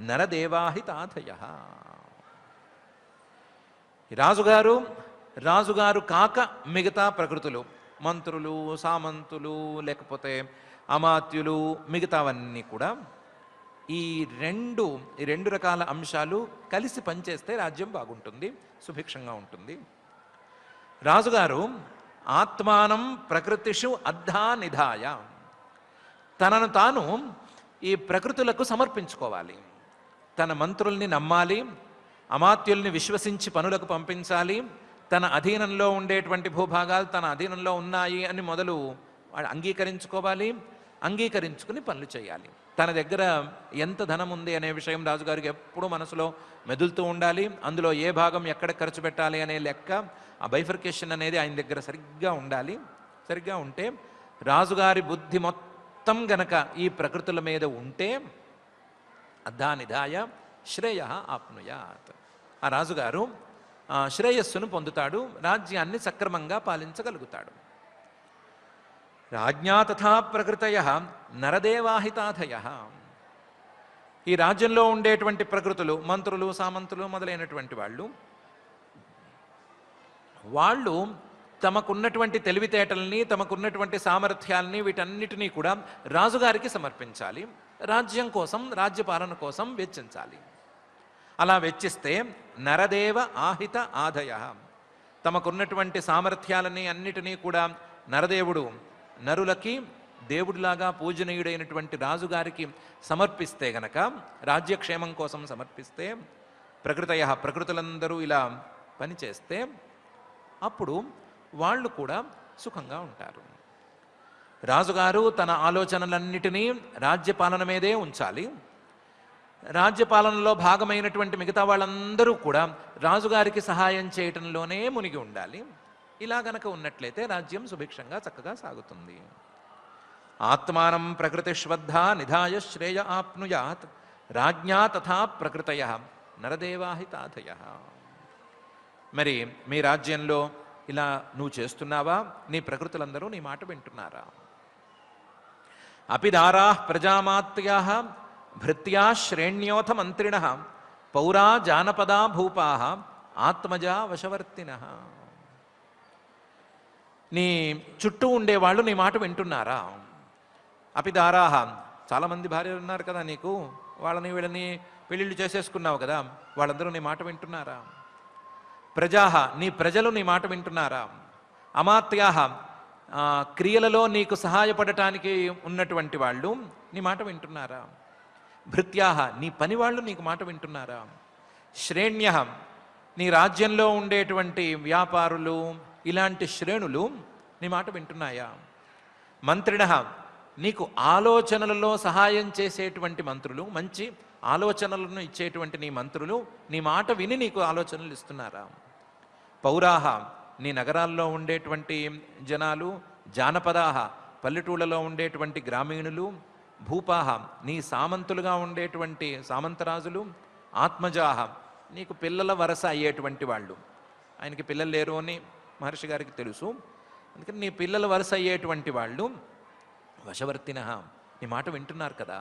నరదేవాహితాథయః. రాజుగారు కాక మిగతా ప్రకృతులు, మంత్రులు, సామంతులు, లేకపోతే అమాత్యులు, మిగతావన్నీ కూడా ఈ రెండు రకాల అంశాలు కలిసి పనిచేస్తే రాజ్యం బాగుంటుంది, సుభిక్షంగా ఉంటుంది. రాజుగారు ఆత్మానం ప్రకృతిషు అద్ధా నిధాయ, తనను తాను ఈ ప్రకృతులకు సమర్పించుకోవాలి. తన మంత్రుల్ని నమ్మాలి, అమాత్యుల్ని విశ్వసించి పనులకు పంపించాలి. తన అధీనంలో ఉండేటువంటి భూభాగాలు తన అధీనంలో ఉన్నాయి అని మొదలు అంగీకరించుకోవాలి. అంగీకరించుకుని పనులు చేయాలి. తన దగ్గర ఎంత ధనం ఉంది అనే విషయం రాజుగారికి ఎప్పుడూ మనసులో మెదులుతూ ఉండాలి. అందులో ఏ భాగం ఎక్కడ ఖర్చు పెట్టాలి అనే లెక్క, ఆ బైఫర్కేషన్ అనేది ఆయన దగ్గర సరిగ్గా ఉండాలి. సరిగ్గా ఉంటే రాజుగారి బుద్ధి మొత్తం గనక ఈ ప్రకృతుల మీద ఉంటే అద్ధానిధాయ శ్రేయ ఆప్నుయాత్, ఆ రాజుగారు శ్రేయస్సును పొందుతాడు, రాజ్యాన్ని సక్రమంగా పాలించగలుగుతాడు. రాజ్ఞా తథా ప్రకృతయ నరదేవాహితాధయ, ఈ రాజ్యంలో ఉండేటువంటి ప్రకృతులు, మంత్రులు, సామంతులు మొదలైనటువంటి వాళ్ళు తమకున్నటువంటి తెలివితేటల్ని, తమకున్నటువంటి సామర్థ్యాల్ని, వీటన్నిటినీ కూడా రాజుగారికి సమర్పించాలి. రాజ్యం కోసం, రాజ్యపాలన కోసం వెచ్చించాలి. అలా వెచ్చిస్తే నరదేవ ఆహిత ఆదయ, తమకున్నటువంటి సామర్థ్యాలని అన్నిటినీ కూడా నరదేవుడు నరులకి దేవుడిలాగా పూజనీయుడైనటువంటి రాజుగారికి సమర్పిస్తే గనక, రాజ్యక్షేమం కోసం సమర్పిస్తే, ప్రకృతులందరూ ఇలా పనిచేస్తే అప్పుడు వాళ్ళు కూడా సుఖంగా ఉంటారు. రాజుగారు తన ఆలోచనలన్నిటినీ రాజ్యపాలన మీదే ఉంచాలి. రాజ్యపాలనలో భాగమైనటువంటి మిగతా వాళ్ళందరూ కూడా రాజుగారికి సహాయం చేయటంలోనే మునిగి ఉండాలి. ఇలా గనక ఉన్నట్లయితే రాజ్యం సుభిక్షంగా చక్కగా సాగుతుంది. ఆత్మానం ప్రకృతిశ్వద్ధ నిధాయ శ్రేయ ఆప్నుయాత్ రాజ్ఞా తథా ప్రకృతయ నరదేవాహితాధయ. మరి మీ రాజ్యంలో ఇలా నువ్వు చేస్తున్నావా? నీ ప్రకృతులందరూ నీ మాట వింటున్నారా? అపిదారా ప్రజామాత్యా భృత్యా శ్రేణ్యోథ మంత్రిణ పౌరా జానపదా భూపా ఆత్మజా వశవర్తిన. నీ చుట్టూ ఉండేవాళ్ళు నీ మాట వింటున్నారా? అపిదారాహ, చాలామంది భార్యలు ఉన్నారు కదా నీకు, వీళ్ళని పెళ్ళిళ్ళు చేసేసుకున్నావు కదా, వాళ్ళందరూ నీ మాట వింటున్నారా? ప్రజాహ, నీ ప్రజలు నీ మాట వింటున్నారా? అమాత్యాహ, క్రియలలో నీకు సహాయపడటానికి ఉన్నటువంటి వాళ్ళు నీ మాట వింటున్నారా? భృత్యాహ, నీ పని వాళ్ళు నీకు మాట వింటున్నారా? శ్రేణ్య, నీ రాజ్యంలో ఉండేటువంటి వ్యాపారులు, ఇలాంటి శ్రేణులు నీ మాట వింటున్నాయా? మంత్రిణ, నీకు ఆలోచనలలో సహాయం చేసేటువంటి మంత్రులు, మంచి ఆలోచనలను ఇచ్చేటువంటి నీ మంత్రులు నీ మాట విని నీకు ఆలోచనలు ఇస్తున్నారా? పౌరాహ, నీ నగరాల్లో ఉండేటువంటి జనాలు, జానపదాహ, పల్లెటూళ్ళలో ఉండేటువంటి గ్రామీణులు, భూపాహ, నీ సామంతులుగా ఉండేటువంటి సామంతరాజులు, ఆత్మజాహ, నీకు పిల్లల వరస అయ్యేటువంటి వాళ్ళు. ఆయనకి పిల్లలు లేరు అని మహర్షి గారికి తెలుసు, అందుకని నీ పిల్లల వరస అయ్యేటువంటి వాళ్ళు వశవర్తిన, నీ మాట వింటున్నారు కదా.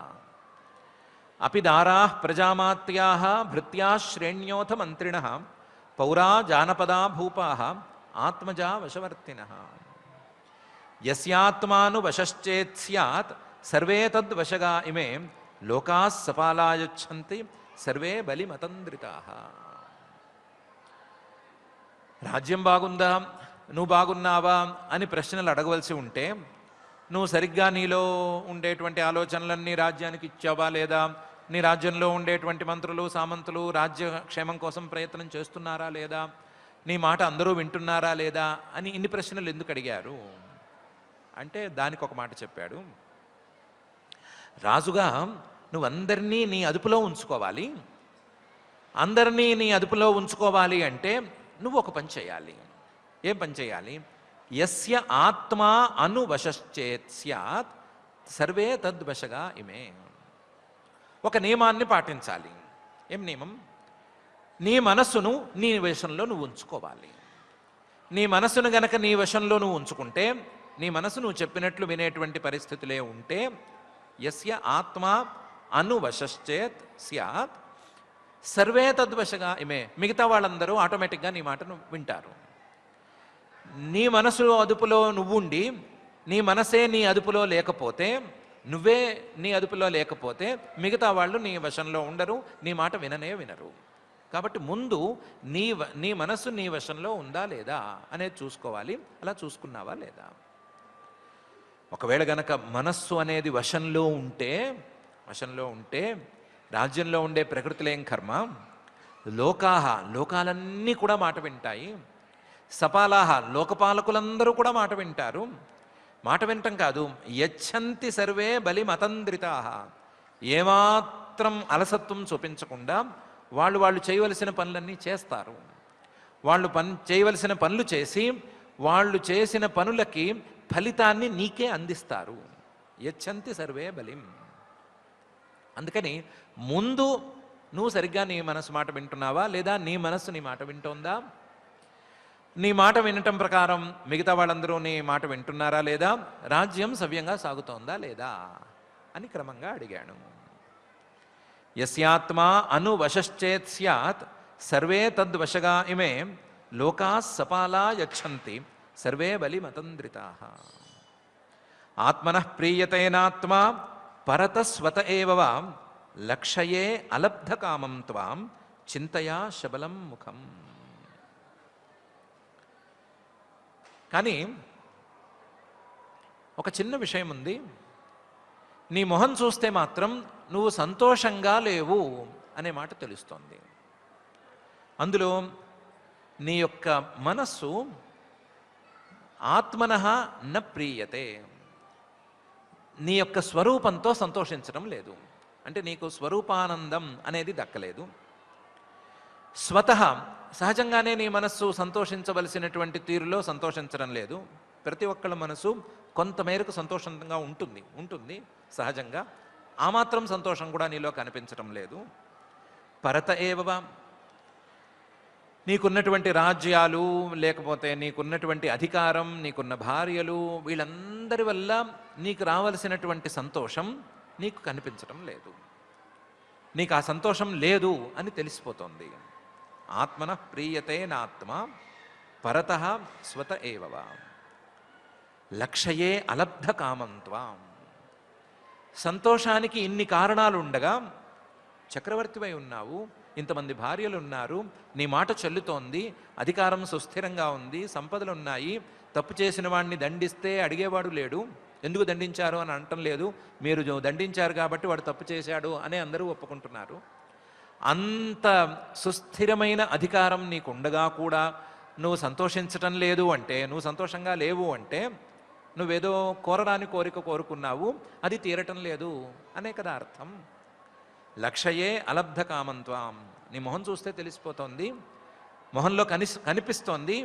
అపిదారా ప్రజామాత్యా భృత్యా శ్రేణ్యోథ మంత్రిణ పౌరా జానపదా భూపా ఆత్మజా వశవర్తిన. యస్యాత్మాను వశశ్చేత్ స్యాత్ సర్వే తద్వశగా ఇమే లోకా సపాలాయచ్చంతి సర్వే బలిమతంద్రితా. రాజ్యం బాగుందా, నువ్వు బాగున్నావా అని ప్రశ్నలు అడగవలసి ఉంటే, నువ్వు సరిగ్గా నీలో ఉండేటువంటి ఆలోచనలన్నీ రాజ్యానికి ఇచ్చావా లేదా, నీ రాజ్యంలో ఉండేటువంటి మంత్రులు, సామంతులు రాజ్యక్షేమం కోసం ప్రయత్నం చేస్తున్నారా లేదా, నీ మాట అందరూ వింటున్నారా లేదా అని ఇన్ని ప్రశ్నలు ఎందుకు అడిగారు అంటే, దానికి ఒక మాట చెప్పాడు. రాజుగా నువ్వందరినీ నీ అదుపులో ఉంచుకోవాలి. అందరినీ నీ అదుపులో ఉంచుకోవాలి అంటే నువ్వు ఒక పని చేయాలి. ఏం పని చేయాలి? యస్య ఆత్మా అనువశశ్చేత్ స్యాత్ సర్వే తద్వశగా ఇమే. ఒక నియమాన్ని పాటించాలి. ఏం నియమం? నీ మనస్సును నీ వశంలో నువ్వు ఉంచుకోవాలి. నీ మనస్సును గనక నీ వశంలో నువ్వు ఉంచుకుంటే, నీ మనసు నువ్వు చెప్పినట్లు వినేటువంటి పరిస్థితులే ఉంటే, యస్య ఆత్మా అనువశశ్చేత్ స్యాత్ సర్వే తద్వశగా ఇమే, మిగతా వాళ్ళందరూ ఆటోమేటిక్గా నీ మాటను వింటారు. నీ మనసు అదుపులో నువ్వుండి నీ మనసే నీ అదుపులో లేకపోతే, నువ్వే నీ అదుపులో లేకపోతే మిగతా వాళ్ళు నీ వశంలో ఉండరు, నీ మాట వినరు. కాబట్టి ముందు నీ మనస్సు నీ వశంలో ఉందా లేదా అనేది చూసుకోవాలి. అలా చూసుకున్నావా లేదా? ఒకవేళ గనక మనస్సు అనేది వశంలో ఉంటే రాజ్యంలో ఉండే ప్రకృతిలేం కర్మ, లోకాలన్నీ కూడా మాట వింటాయి, సపాలాహ, లోకపాలకులందరూ కూడా మాట వింటారు, మాట వినటం కాదు, యచ్చంతి సర్వే బలి మతంద్రితా, ఏమాత్రం అలసత్వం చూపించకుండా వాళ్ళు చేయవలసిన పనులన్నీ చేస్తారు. వాళ్ళు చేయవలసిన పనులు చేసి వాళ్ళు చేసిన పనులకి ఫలితాన్ని నీకే అందిస్తారు. యచ్చంతి సర్వే బలిం. అందుకని ముందు నువ్వు సరిగ్గా నీ మనసు మాట వింటున్నావా లేదా, నీ మనస్సు నీ మాట వింటోందా, నీ మాట వినటం ప్రకారం మిగతా వాళ్ళందరూ నీ మాట వింటున్నారా లేదా, రాజ్యం సవ్యంగా సాగుతోందా లేదా అని క్రమంగా అడిగాను. యస్యాత్మా అనువశశ్చేత్ స్యాత్ సర్వే తద్వశగా ఇమే లోకా సపాలా యచ్చంతి సర్వే బలి మతంద్రితాః. ఆత్మనః ప్రీయతేనాత్మా పరతస్వత ఏవ వా లక్షయే అలబ్ధకామం త్వాం చింతయా శబలం ముఖం. కానీ ఒక చిన్న విషయం ఉంది. నీ మొహం చూస్తే మాత్రం నువ్వు సంతోషంగా లేవు అనే మాట తెలుస్తోంది. అందులో నీ యొక్క మనస్సు ఆత్మనః న ప్రీయతే, నీ యొక్క స్వరూపంతో సంతోషించడం లేదు. అంటే నీకు స్వరూపానందం అనేది దక్కలేదు. స్వతః సహజంగానే నీ మనస్సు సంతోషించవలసినటువంటి తీరులో సంతోషించడం లేదు. ప్రతి ఒక్కళ్ళ మనసు కొంతమేరకు సంతోషంగా ఉంటుంది సహజంగా. ఆ మాత్రం సంతోషం కూడా నీలో కనిపించడం లేదు. పరత ఏవవా, నీకున్నటువంటి రాజ్యాలు, లేకపోతే నీకున్నటువంటి అధికారం, నీకున్న భార్యలు, వీళ్ళందరి వల్ల నీకు రావలసినటువంటి సంతోషం నీకు కనిపించడం లేదు. నీకు ఆ సంతోషం లేదు అని తెలిసిపోతుంది. ఆత్మన ప్రీయతే నాత్మ పరతః స్వత ఏవవా లక్షయే అలబ్ధ కామంత్వాం. సంతోషానికి ఇన్ని కారణాలు ఉండగా చక్రవర్తివై ఉన్నావు, ఇంతమంది భార్యలు ఉన్నారు, నీ మాట చెల్లుతోంది, అధికారం సుస్థిరంగా ఉంది, సంపదలు ఉన్నాయి, తప్పు చేసిన వాడిని దండిస్తే అడిగేవాడు లేడు, ఎందుకు దండించారు అని అనటం లేదు, మీరు దండించారు కాబట్టి వాడు తప్పు చేశాడు అని అందరూ ఒప్పుకుంటున్నారు. అంత సుస్థిరమైన అధికారం నీకు ఉండగా కూడా నువ్వు సంతోషించటం లేదు అంటే, నువ్వు సంతోషంగా లేవు అంటే నువ్వేదో కోరరాని కోరిక కోరుకున్నావు, అది తీరటం లేదు అనే కదా అర్థం. లక్షయే అలబ్ధ కామంత్వాం. నీ మొహం చూస్తే తెలిసిపోతోంది, మొహంలో కనిపిస్తోంది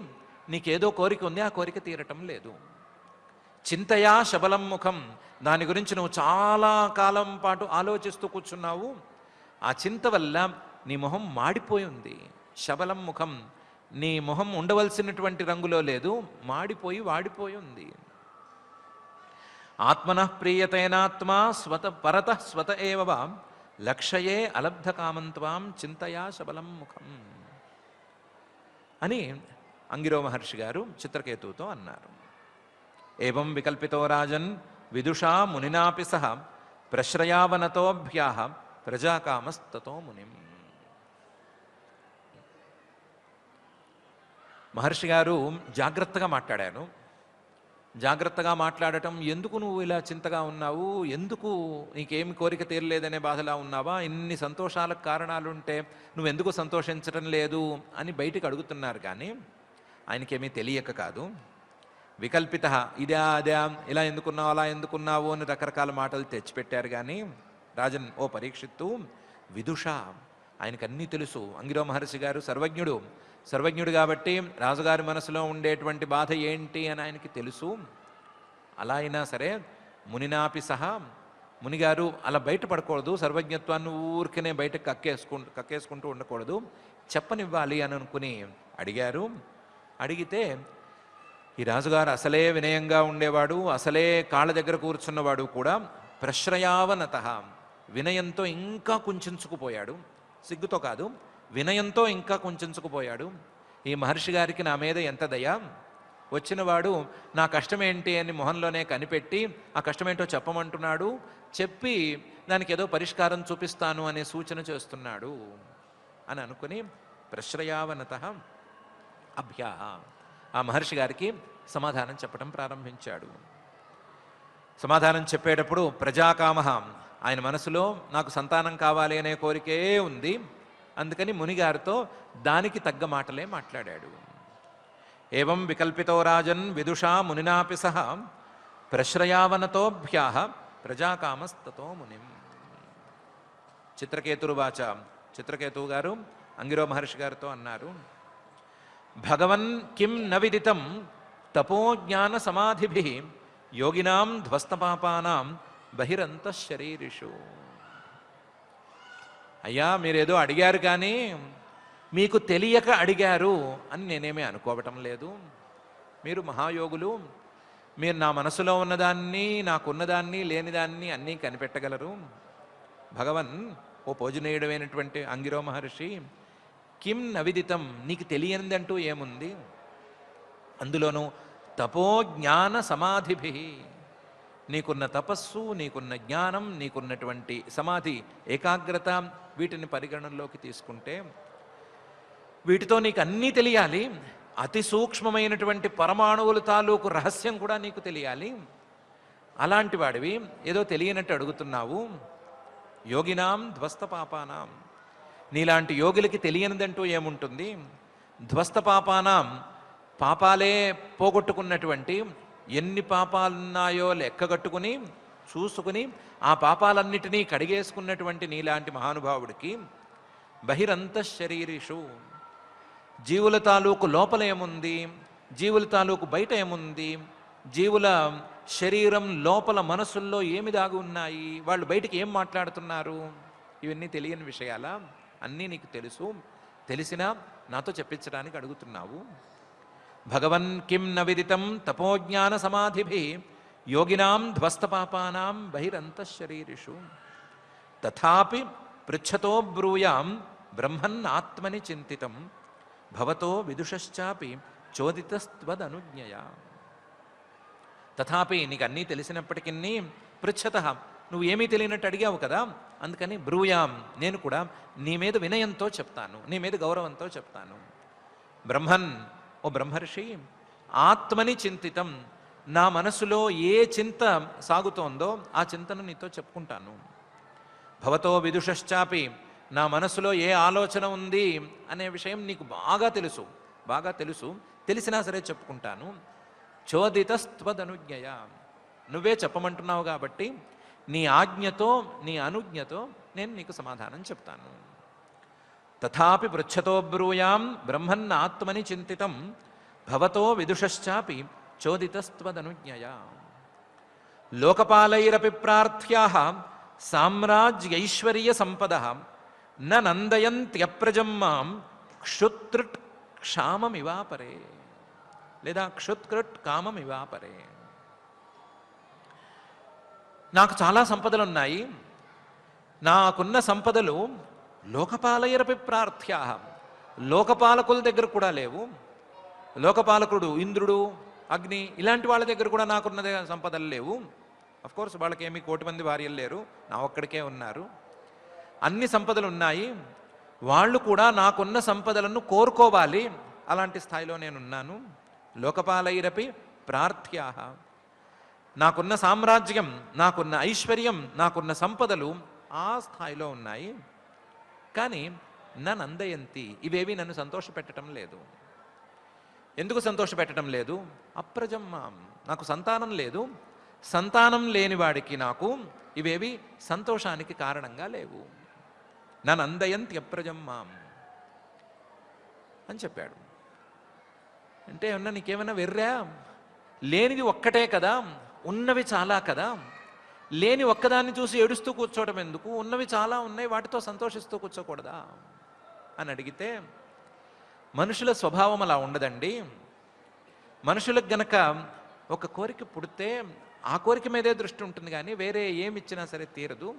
నీకేదో కోరిక ఉంది, ఆ కోరిక తీరటం లేదు. చింతయా శబలం ముఖం, దాని గురించి నువ్వు చాలా కాలం పాటు ఆలోచిస్తూ కూర్చున్నావు. ఆ చింత వల్ల నీ మొహం మాడిపోయి ఉంది. శబలం ముఖం, నీ మొహం ఉండవలసినటువంటి రంగులో లేదు, మాడిపోయి వాడిపోయి ఉంది. ఆత్మనః ప్రీయతేనాత్మా స్వత పరతః స్వత ఏవ లక్షయే అలబ్ధ కామంత్వాం చింతయా శబలం ముఖం అని అంగిరో మహర్షి గారు చిత్రకేతువుతో అన్నారు. ఏవం వికల్పితో రాజన్ విదుషా మునినాపి సహ ప్రశ్రయావనతోభ్యాః ప్రజాకామస్తతో మునిం. మహర్షి గారు జాగ్రత్తగా మాట్లాడాను. జాగ్రత్తగా మాట్లాడటం, ఎందుకు నువ్వు ఇలా చింతగా ఉన్నావు, ఎందుకు నీకేమి కోరిక తీరలేదనే బాధలా ఉన్నావా, ఇన్ని సంతోషాలకు కారణాలుంటే నువ్వెందుకు సంతోషించడం లేదు అని బయటికి అడుగుతున్నారు. కానీ ఆయనకేమీ తెలియక కాదు. వికల్పిత, ఇదా అదా, ఇలా ఎందుకున్నావు అలా ఎందుకున్నావు అని రకరకాల మాటలు తెచ్చిపెట్టారు. కానీ రాజన్, ఓ పరీక్షిత్తు, విదుష, ఆయనకు అన్నీ తెలుసు. అంగిరో మహర్షి గారు సర్వజ్ఞుడు కాబట్టి రాజుగారి మనసులో ఉండేటువంటి బాధ ఏంటి అని ఆయనకి తెలుసు. అలా అయినా సరే మునినాపి సహా, మునిగారు అలా బయటపడకూడదు, సర్వజ్ఞత్వాన్ని ఊరికనే బయటకు కక్కేసుకుంటూ ఉండకూడదు, చెప్పనివ్వాలి అని అనుకుని అడిగారు. అడిగితే ఈ రాజుగారు అసలే వినయంగా ఉండేవాడు, అసలే కాళ్ళ దగ్గర కూర్చున్నవాడు కూడా ప్రశ్రయావనత, వినయంతో ఇంకా కుంచుకుపోయాడు. సిగ్గుతో కాదు, వినయంతో ఇంకా కుంచుకుపోయాడు. ఈ మహర్షి గారికి నా మీద ఎంత దయ, వచ్చినవాడు నా కష్టమేంటి అని మొహంలోనే కనిపెట్టి ఆ కష్టమేంటో చెప్పమంటున్నాడు, చెప్పి దానికి ఏదో పరిష్కారం చూపిస్తాను అనే సూచన చేస్తున్నాడు అని అనుకుని ప్రశ్రయావనత అభ్యా ఆ మహర్షి గారికి సమాధానం చెప్పడం ప్రారంభించాడు. సమాధానం చెప్పేటప్పుడు ప్రజాకామ, ఆయన మనసులో నాకు సంతానం కావాలి అనే కోరికే ఉంది, అందుకని మునిగారితో దానికి తగ్గ మాటలే మాట్లాడాడు. ఏవం వికల్పితో రాజన్ విదుషా మునినాపి సహ ప్రశ్రయావనతోభ్యాహ ప్రజాకామస్తతో మునిం. చిత్రకేతుర్వాచ, చిత్రకేతువు గారు అంగిరో మహర్షి గారితో అన్నారు, భగవన్ కిం న విదితం తపోజ్ఞాన సమాధిభిః యోగినాం ధ్వస్తపాపానాం బహిరంత శరీరిషు. అయ్యా, మీరేదో అడిగారు కానీ మీకు తెలియక అడిగారు అని నేనేమీ అనుకోవటం లేదు. మీరు మహాయోగులు, మీరు నా మనసులో ఉన్నదాన్ని, నాకున్నదాన్ని, లేనిదాన్ని అన్నీ కనిపెట్టగలరు. భగవన్, ఓ పూజనీయుడమైనటువంటి అంగిరో మహర్షి, కిం నవిదితం, నీకు తెలియనిదంటూ ఏముంది? అందులోనూ తపోజ్ఞాన సమాధిభి, నీకున్న తపస్సు, నీకున్న జ్ఞానం, నీకున్నటువంటి సమాధి, ఏకాగ్రత, వీటిని పరిగణనలోకి తీసుకుంటే వీటితో నీకు అన్నీ తెలియాలి. అతి సూక్ష్మమైనటువంటి పరమాణువుల తాలూకు రహస్యం కూడా నీకు తెలియాలి. అలాంటి వాడివి ఏదో తెలియనట్టు అడుగుతున్నావు. యోగినాం ధ్వస్త పాపానాం, నీలాంటి యోగులకి తెలియనిదంటూ ఏముంటుంది? ధ్వస్త పాపానాం, పాపాలే పోగొట్టుకున్నటువంటి, ఎన్ని పాపాలున్నాయో లెక్కగట్టుకుని చూసుకుని ఆ పాపాలన్నిటినీ కడిగేసుకున్నటువంటి నీలాంటి మహానుభావుడికి బహిరంత శరీరిషు, జీవుల తాలూకు లోపల ఏముంది, జీవుల తాలూకు బయట ఏముంది, జీవుల శరీరం లోపల మనసుల్లో ఏమి దాగి ఉన్నాయి, వాళ్ళు బయటికి ఏం మాట్లాడుతున్నారు, ఇవన్నీ తెలియని విషయాలా? అన్నీ నీకు తెలుసు. తెలిసినా నాతో చెప్పించడానికి అడుగుతున్నావు. భగవన్ కిం న విదితం తపోజ్ఞాన సమాధిభి యోగినాం ధ్వస్తపాపానాం బహిరంత శరీరిషు తథాపి పృచ్ఛతో బ్రూయాం బ్రహ్మన్ ఆత్మని చింతితం భవతో విదుషశ్చాపి చోదితస్త్వదనుజ్ఞయా. తథాపి నీకు అన్నీ తెలిసినప్పటికీ పృచ్ఛత, నువ్వు ఏమీ తెలియనట్టు అడిగావు కదా, అందుకని బ్రూయాం, నేను కూడా నీ మీద వినయంతో చెప్తాను, నీ మీద గౌరవంతో చెప్తాను. బ్రహ్మన్, ఓ బ్రహ్మర్షి, ఆత్మని చింతితం, నా మనసులో ఏ చింత సాగుతోందో ఆ చింతను నీతో చెప్పుకుంటాను. భవతో విదుషశ్చాపి, నా మనసులో ఏ ఆలోచన ఉంది అనే విషయం నీకు బాగా తెలుసు, బాగా తెలుసు, తెలిసినా సరే చెప్పుకుంటాను. చోదితస్త్వదనుజ్ఞయ, నువ్వే చెప్పమంటున్నావు కాబట్టి నీ ఆజ్ఞతో, నీ అనుజ్ఞతో నేను నీకు సమాధానం చెప్తాను. తథాపి పృచ్ఛతో బ్రూయాం బ్రహ్మన్ ఆత్మని చింతితం భవతో విదుషశ్చాపి చోదితస్త్వదనుజ్ఞయా. లోకపాలైరపి ప్రార్థ్యాః సామ్రాజ్యైశ్వర్య సంపదః న నందయంత్యప్రజం మాం క్షుత్రుట్ క్షామమివాపరే, లేదా క్షుత్కృట్ కామమివాపరే. నాకు చాలా సంపదలు ఉన్నాయి, నాకున్న సంపదలు లోకపాలైరపి ప్రార్థ్యాః, లోకపాలకుల దగ్గర కూడా లేవు. లోకపాలకుడు ఇంద్రుడు, అగ్ని, ఇలాంటి వాళ్ళ దగ్గర కూడా నాకున్న సంపదలు లేవు. అఫ్కోర్స్ వాళ్ళకేమీ 1,000,000 మంది భార్యలు లేరు, నా ఒక్కడికే ఉన్నారు. అన్ని సంపదలు ఉన్నాయి, వాళ్ళు కూడా నాకున్న సంపదలను కోరుకోవాలి, అలాంటి స్థాయిలో నేనున్నాను. లోకపాలైరపి ప్రార్థ్యాః, నాకున్న సామ్రాజ్యం, నాకున్న ఐశ్వర్యం, నాకున్న సంపదలు ఆ స్థాయిలో ఉన్నాయి. కానీ నన్ను నందయంతి, ఇవేవి నన్ను సంతోషపెట్టడం లేదు. ఎందుకు సంతోషపెట్టడం లేదు? అప్రజం మాం, నాకు సంతానం లేదు. సంతానం లేని వాడికి నాకు ఇవేవి సంతోషానికి కారణంగా లేవు. నన్ను అందయంతి అప్రజం మాం అని చెప్పాడు. అంటే ఏమన్నా నీకేమన్నా వెర్రా? లేనిది ఒక్కటే కదా, ఉన్నవి చాలా కదా. లేని ఒక్కదాన్ని చూసి ఏడుస్తూ కూర్చోవడం ఎందుకు? ఉన్నవి చాలా ఉన్నాయి, వాటితో సంతోషిస్తూ కూర్చోకూడదా అని అడిగితే, మనుషుల స్వభావం అలా ఉండదండి. మనుషులకు గనక ఒక కోరిక పుడితే ఆ కోరిక మీదే దృష్టి ఉంటుంది, కానీ వేరే ఏమిచ్చినా సరే తీరదు.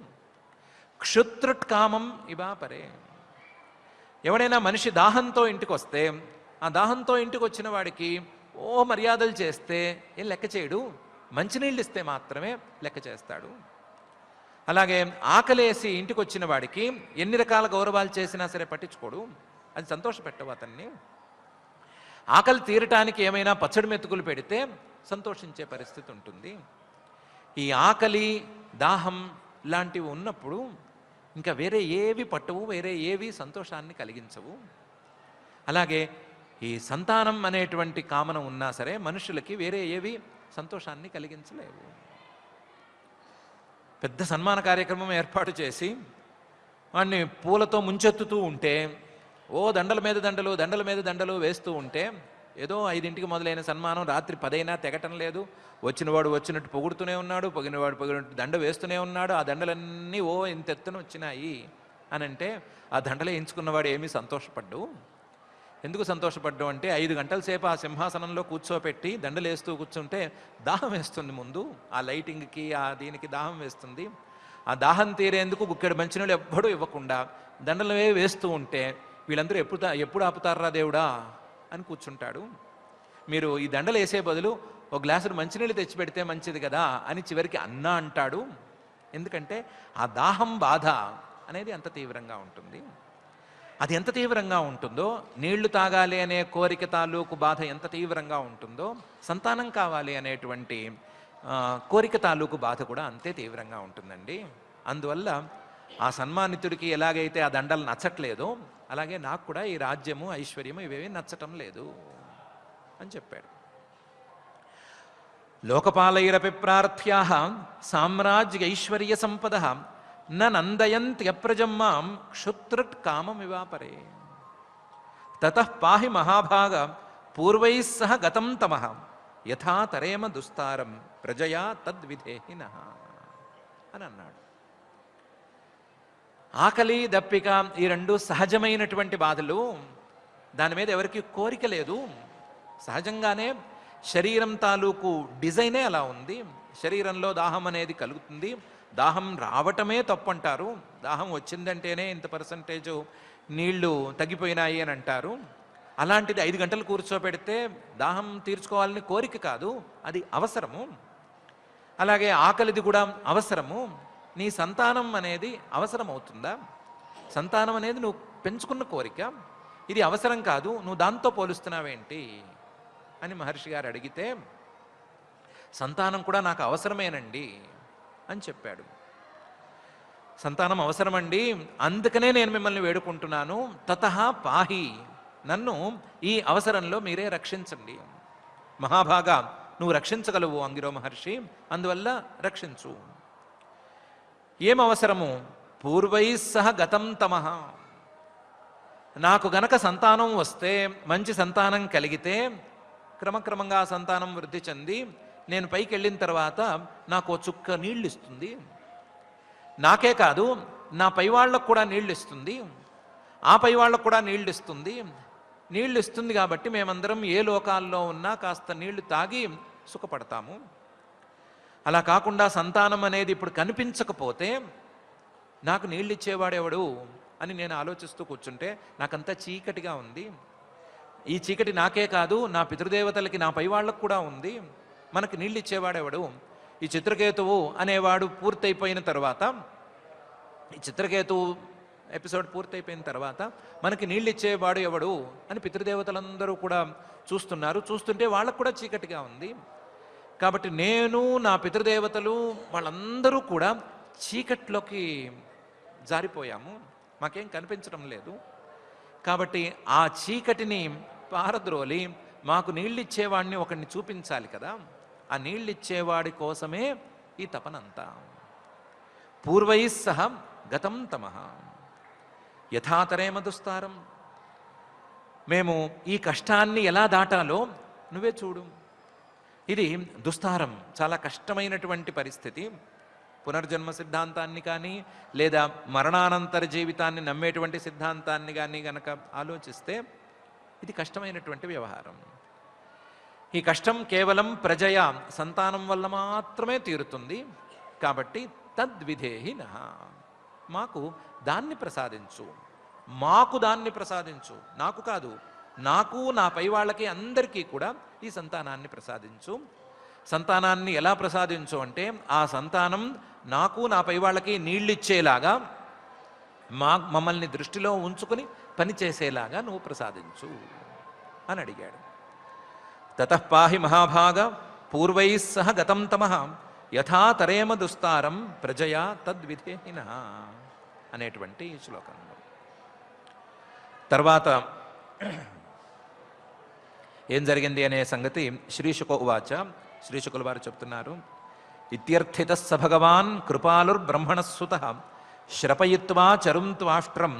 క్షుత్రుట్ కామం ఇవాపరే. ఎవడైనా మనిషి దాహంతో ఇంటికి వస్తే, ఆ దాహంతో ఇంటికి వచ్చిన వాడికి ఓ మర్యాదలు చేస్తే ఏం లెక్క చేయడు, మంచినీళ్ళు ఇస్తే మాత్రమే లెక్క చేస్తాడు. అలాగే ఆకలేసి ఇంటికి వచ్చిన వాడికి ఎన్ని రకాల గౌరవాలు చేసినా సరే పట్టించుకోడు, అది సంతోషపెట్టవు అతన్ని. ఆకలి తీరటానికి ఏమైనా పచ్చడి మెతుకులు పెడితే సంతోషించే పరిస్థితి ఉంటుంది. ఈ ఆకలి, దాహం లాంటివి ఉన్నప్పుడు ఇంకా వేరే ఏవి పట్టవు, వేరే ఏవి సంతోషాన్ని కలిగించవు. అలాగే ఈ సంతానం అనేటువంటి కామన ఉన్నా సరే మనుషులకి వేరే ఏవి సంతోషాన్ని కలిగించలేవు. పెద్ద సన్మాన కార్యక్రమం ఏర్పాటు చేసి వాడిని పూలతో ముంచెత్తుతూ ఉంటే, ఓ దండల మీద దండలు దండల మీద దండలు వేస్తూ ఉంటే, ఏదో 5ంటికి మొదలైన సన్మానం రాత్రి 10 అయినా తెగటం లేదు. వచ్చినవాడు వచ్చినట్టు పొగుడుతూనే ఉన్నాడు, పొగినవాడు పొగినట్టు దండ వేస్తూనే ఉన్నాడు. ఆ దండలన్నీ ఓ ఇంత ఎత్తున వచ్చినాయి అని అంటే ఆ దండలు ఎంచుకున్నవాడు ఏమీ సంతోషపడ్డు. ఎందుకు సంతోషపడ్డు అంటే 5 గంటల సేపు ఆ సింహాసనంలో కూర్చోపెట్టి దండలు వేస్తూ కూర్చుంటే దాహం వేస్తుంది. ముందు ఆ లైటింగ్కి ఆ దీనికి దాహం వేస్తుంది. ఆ దాహం తీరేందుకు గుక్కెడు మంచినీళ్ళు ఎవ్వడూ ఇవ్వకుండా దండలు వేస్తూ ఉంటే వీళ్ళందరూ ఎప్పుడు ఆపుతారా దేవుడా అని కూర్చుంటాడు. మీరు ఈ దండలు వేసే బదులు ఒక గ్లాసుడు మంచినీళ్ళు తెచ్చిపెడితే మంచిది కదా అని చివరికి అన్నా అంటాడు. ఎందుకంటే ఆ దాహం బాధ అనేది అంత తీవ్రంగా ఉంటుంది. అది ఎంత తీవ్రంగా ఉంటుందో, నీళ్లు తాగాలి అనే కోరిక తాలూకు బాధ ఎంత తీవ్రంగా ఉంటుందో, సంతానం కావాలి అనేటువంటి కోరిక తాలూకు బాధ కూడా అంతే తీవ్రంగా ఉంటుందండి. అందువల్ల ఆ సన్మానితుడికి ఎలాగైతే ఆ దండలు నచ్చట్లేదో, అలాగే నాకు కూడా ఈ రాజ్యము ఐశ్వర్యము ఇవేవి నచ్చటం లేదు అని చెప్పాడు. లోకపాలైరపి ప్రార్థ్యా సామ్రాజ్యైశ్వర్య సంపద నందయంత్యప్రజం మాం క్షుత్రుట్ కామమివాపరే తతః పాహి మహాభాగ పూర్వైః సహ గతం తమః యథా తరేమ దుస్తారం ప్రజయా తద్విధేహినః అని అన్నాడు. ఆకలి దప్పిక ఈ రెండు సహజమైనటువంటి బాధలు. దాని మీద ఎవరికి కోరిక లేదు. సహజంగానే శరీరం తాలూకు డిజైనే అలా ఉంది. శరీరంలో దాహం అనేది కలుగుతుంది. దాహం రావటమే తప్పు అంటారు. దాహం వచ్చిందంటేనే ఇంత పర్సంటేజు నీళ్లు తగ్గిపోయినాయి అని అంటారు. అలాంటిది 5 గంటలు కూర్చోపెడితే దాహం తీర్చుకోవాలని కోరిక కాదు, అది అవసరము. అలాగే ఆకలిది కూడా అవసరము. నీ సంతానం అనేది అవసరం అవుతుందా? సంతానం అనేది నువ్వు పెంచుకున్న కోరిక, ఇది అవసరం కాదు, నువ్వు దాంతో పోలుస్తున్నావేంటి అని మహర్షి గారు అడిగితే, సంతానం కూడా నాకు అవసరమేనండి అని చెప్పాడు. సంతానం అవసరమండి, అందుకనే నేను మిమ్మల్ని వేడుకుంటున్నాను. తతః పాహి, నన్ను ఈ అవసరంలో మీరే రక్షించండి. మహాభాగా నువ్వు రక్షించగలవు అంగిరో మహర్షి, అందువల్ల రక్షించు. ఏం అవసరము? పూర్వైః సహ గతం తమః, నాకు గనక సంతానం వస్తే, మంచి సంతానం కలిగితే, క్రమక్రమంగా ఆ సంతానం వృద్ధి చెంది నేను పైకి వెళ్ళిన తర్వాత నాకు చుక్క నీళ్ళు ఇస్తుంది. నాకే కాదు, నా పైవాళ్లకు కూడా నీళ్ళు ఇస్తుంది, ఆ పైవాళ్లకు కూడా నీళ్ళు ఇస్తుంది. నీళ్ళు ఇస్తుంది కాబట్టి మేమందరం ఏ లోకాల్లో ఉన్నా కాస్త నీళ్లు తాగి సుఖపడతాము. అలా కాకుండా సంతానం అనేది ఇప్పుడు కనిపించకపోతే నాకు నీళ్ళు ఇచ్చేవాడెవడు అని నేను ఆలోచిస్తూ కూర్చుంటే నాకంతా చీకటిగా ఉంది. ఈ చీకటి నాకే కాదు, నా పితృదేవతలకి, నా పైవాళ్లకు కూడా ఉంది. మనకు నీళ్ళు ఇచ్చేవాడెవడు? ఈ చిత్రకేతువు అనేవాడు పూర్తయిపోయిన తర్వాత, ఈ చిత్రకేతువు ఎపిసోడ్ పూర్తయిపోయిన తర్వాత మనకి నీళ్ళు ఇచ్చేవాడు ఎవడు అని పితృదేవతలందరూ కూడా చూస్తున్నారు. చూస్తుంటే వాళ్ళకు కూడా చీకటిగా ఉంది. కాబట్టి నేను, నా పితృదేవతలు వాళ్ళందరూ కూడా చీకట్లోకి జారిపోయాము, మాకేం కనిపించడం లేదు. కాబట్టి ఆ చీకటిని పారద్రోలి మాకు నీళ్ళిచ్చేవాడిని ఒకడిని చూపించాలి కదా. ఆ నీళ్ళిచ్చేవాడి కోసమే ఈ తపనంతా. పూర్వైః సహ గతం తమః యథాతరేమ దుస్తారం, మేము ఈ కష్టాన్ని ఎలా దాటాలో నువ్వే చూడు. ఇది దుస్తారం, చాలా కష్టమైనటువంటి పరిస్థితి. పునర్జన్మ సిద్ధాంతాన్ని కానీ లేదా మరణానంతర జీవితాన్ని నమ్మేటువంటి సిద్ధాంతాన్ని కానీ గనక ఆలోచిస్తే ఇది కష్టమైనటువంటి వ్యవహారం. ఈ కష్టం కేవలం ప్రజయ, సంతానం వల్ల మాత్రమే తీరుతుంది. కాబట్టి తద్విధేహినః, మాకు దాన్ని ప్రసాదించు, మాకు దాన్ని ప్రసాదించు. నాకు కాదు, నాకు, నా పై వాళ్ళకి, అందరికీ కూడా ఈ సంతానాన్ని ప్రసాదించు. సంతానాన్ని ఎలా ప్రసాదించు అంటే, ఆ సంతానం నాకు, నా పై వాళ్ళకి నీళ్ళిచ్చేలాగా, మమ్మల్ని దృష్టిలో ఉంచుకుని పనిచేసేలాగా నువ్వు ప్రసాదించు అని అడిగాడు. తతః పాహి మహాభాగ పూర్వైః సహ గతం తమః యథా తరేమ దుస్తారం ప్రజయా తద్విధేహినః అనేటువంటి శ్లోకంలో. తర్వాత ఏం జరిగింది అనే సంగతి శ్రీశుక ఉవాచ. శ్రీ శుకుల వారు చెప్తున్నారు, ఇత్యర్థిత స భగవాన్ కృపాలుర్బ్రహ్మణస్సుత శ్రపయిత్వా చరుం త్వాష్ట్రం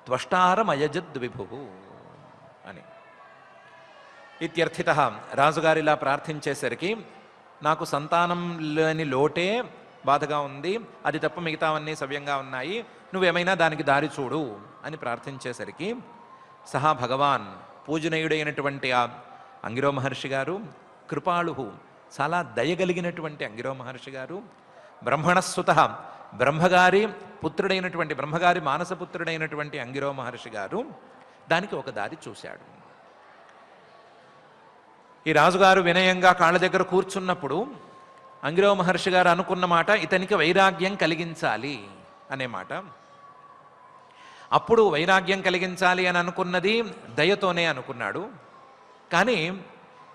త్వష్టారమయజద్విభు అని. ఇత్యర్థిత రాజుగారిలా ప్రార్థించేసరికి నాకు సంతానం లేని లోటే బాధగా ఉంది, అది తప్ప మిగతావన్నీ సవ్యంగా ఉన్నాయి, నువ్వేమైనా దానికి దారి చూడు అని ప్రార్థించేసరికి సహా భగవాన్ పూజనీయుడైనటువంటి ఆ అంగిరో మహర్షి గారు, కృపాళు చాలా దయగలిగినటువంటి అంగిరో మహర్షి గారు, బ్రహ్మణస్సుత బ్రహ్మగారి పుత్రుడైనటువంటి బ్రహ్మగారి మానసపుత్రుడైనటువంటి అంగిరో మహర్షి గారు దానికి ఒక దారి చూశాడు. ఈ రాజుగారు వినయంగా కాళ్ళ దగ్గర కూర్చున్నప్పుడు అంగిరో మహర్షి గారు అనుకున్న మాట ఇతనికి వైరాగ్యం కలిగించాలి అనే మాట. అప్పుడు వైరాగ్యం కలిగించాలి అని అనుకున్నది దయతోనే అనుకున్నాడు. కానీ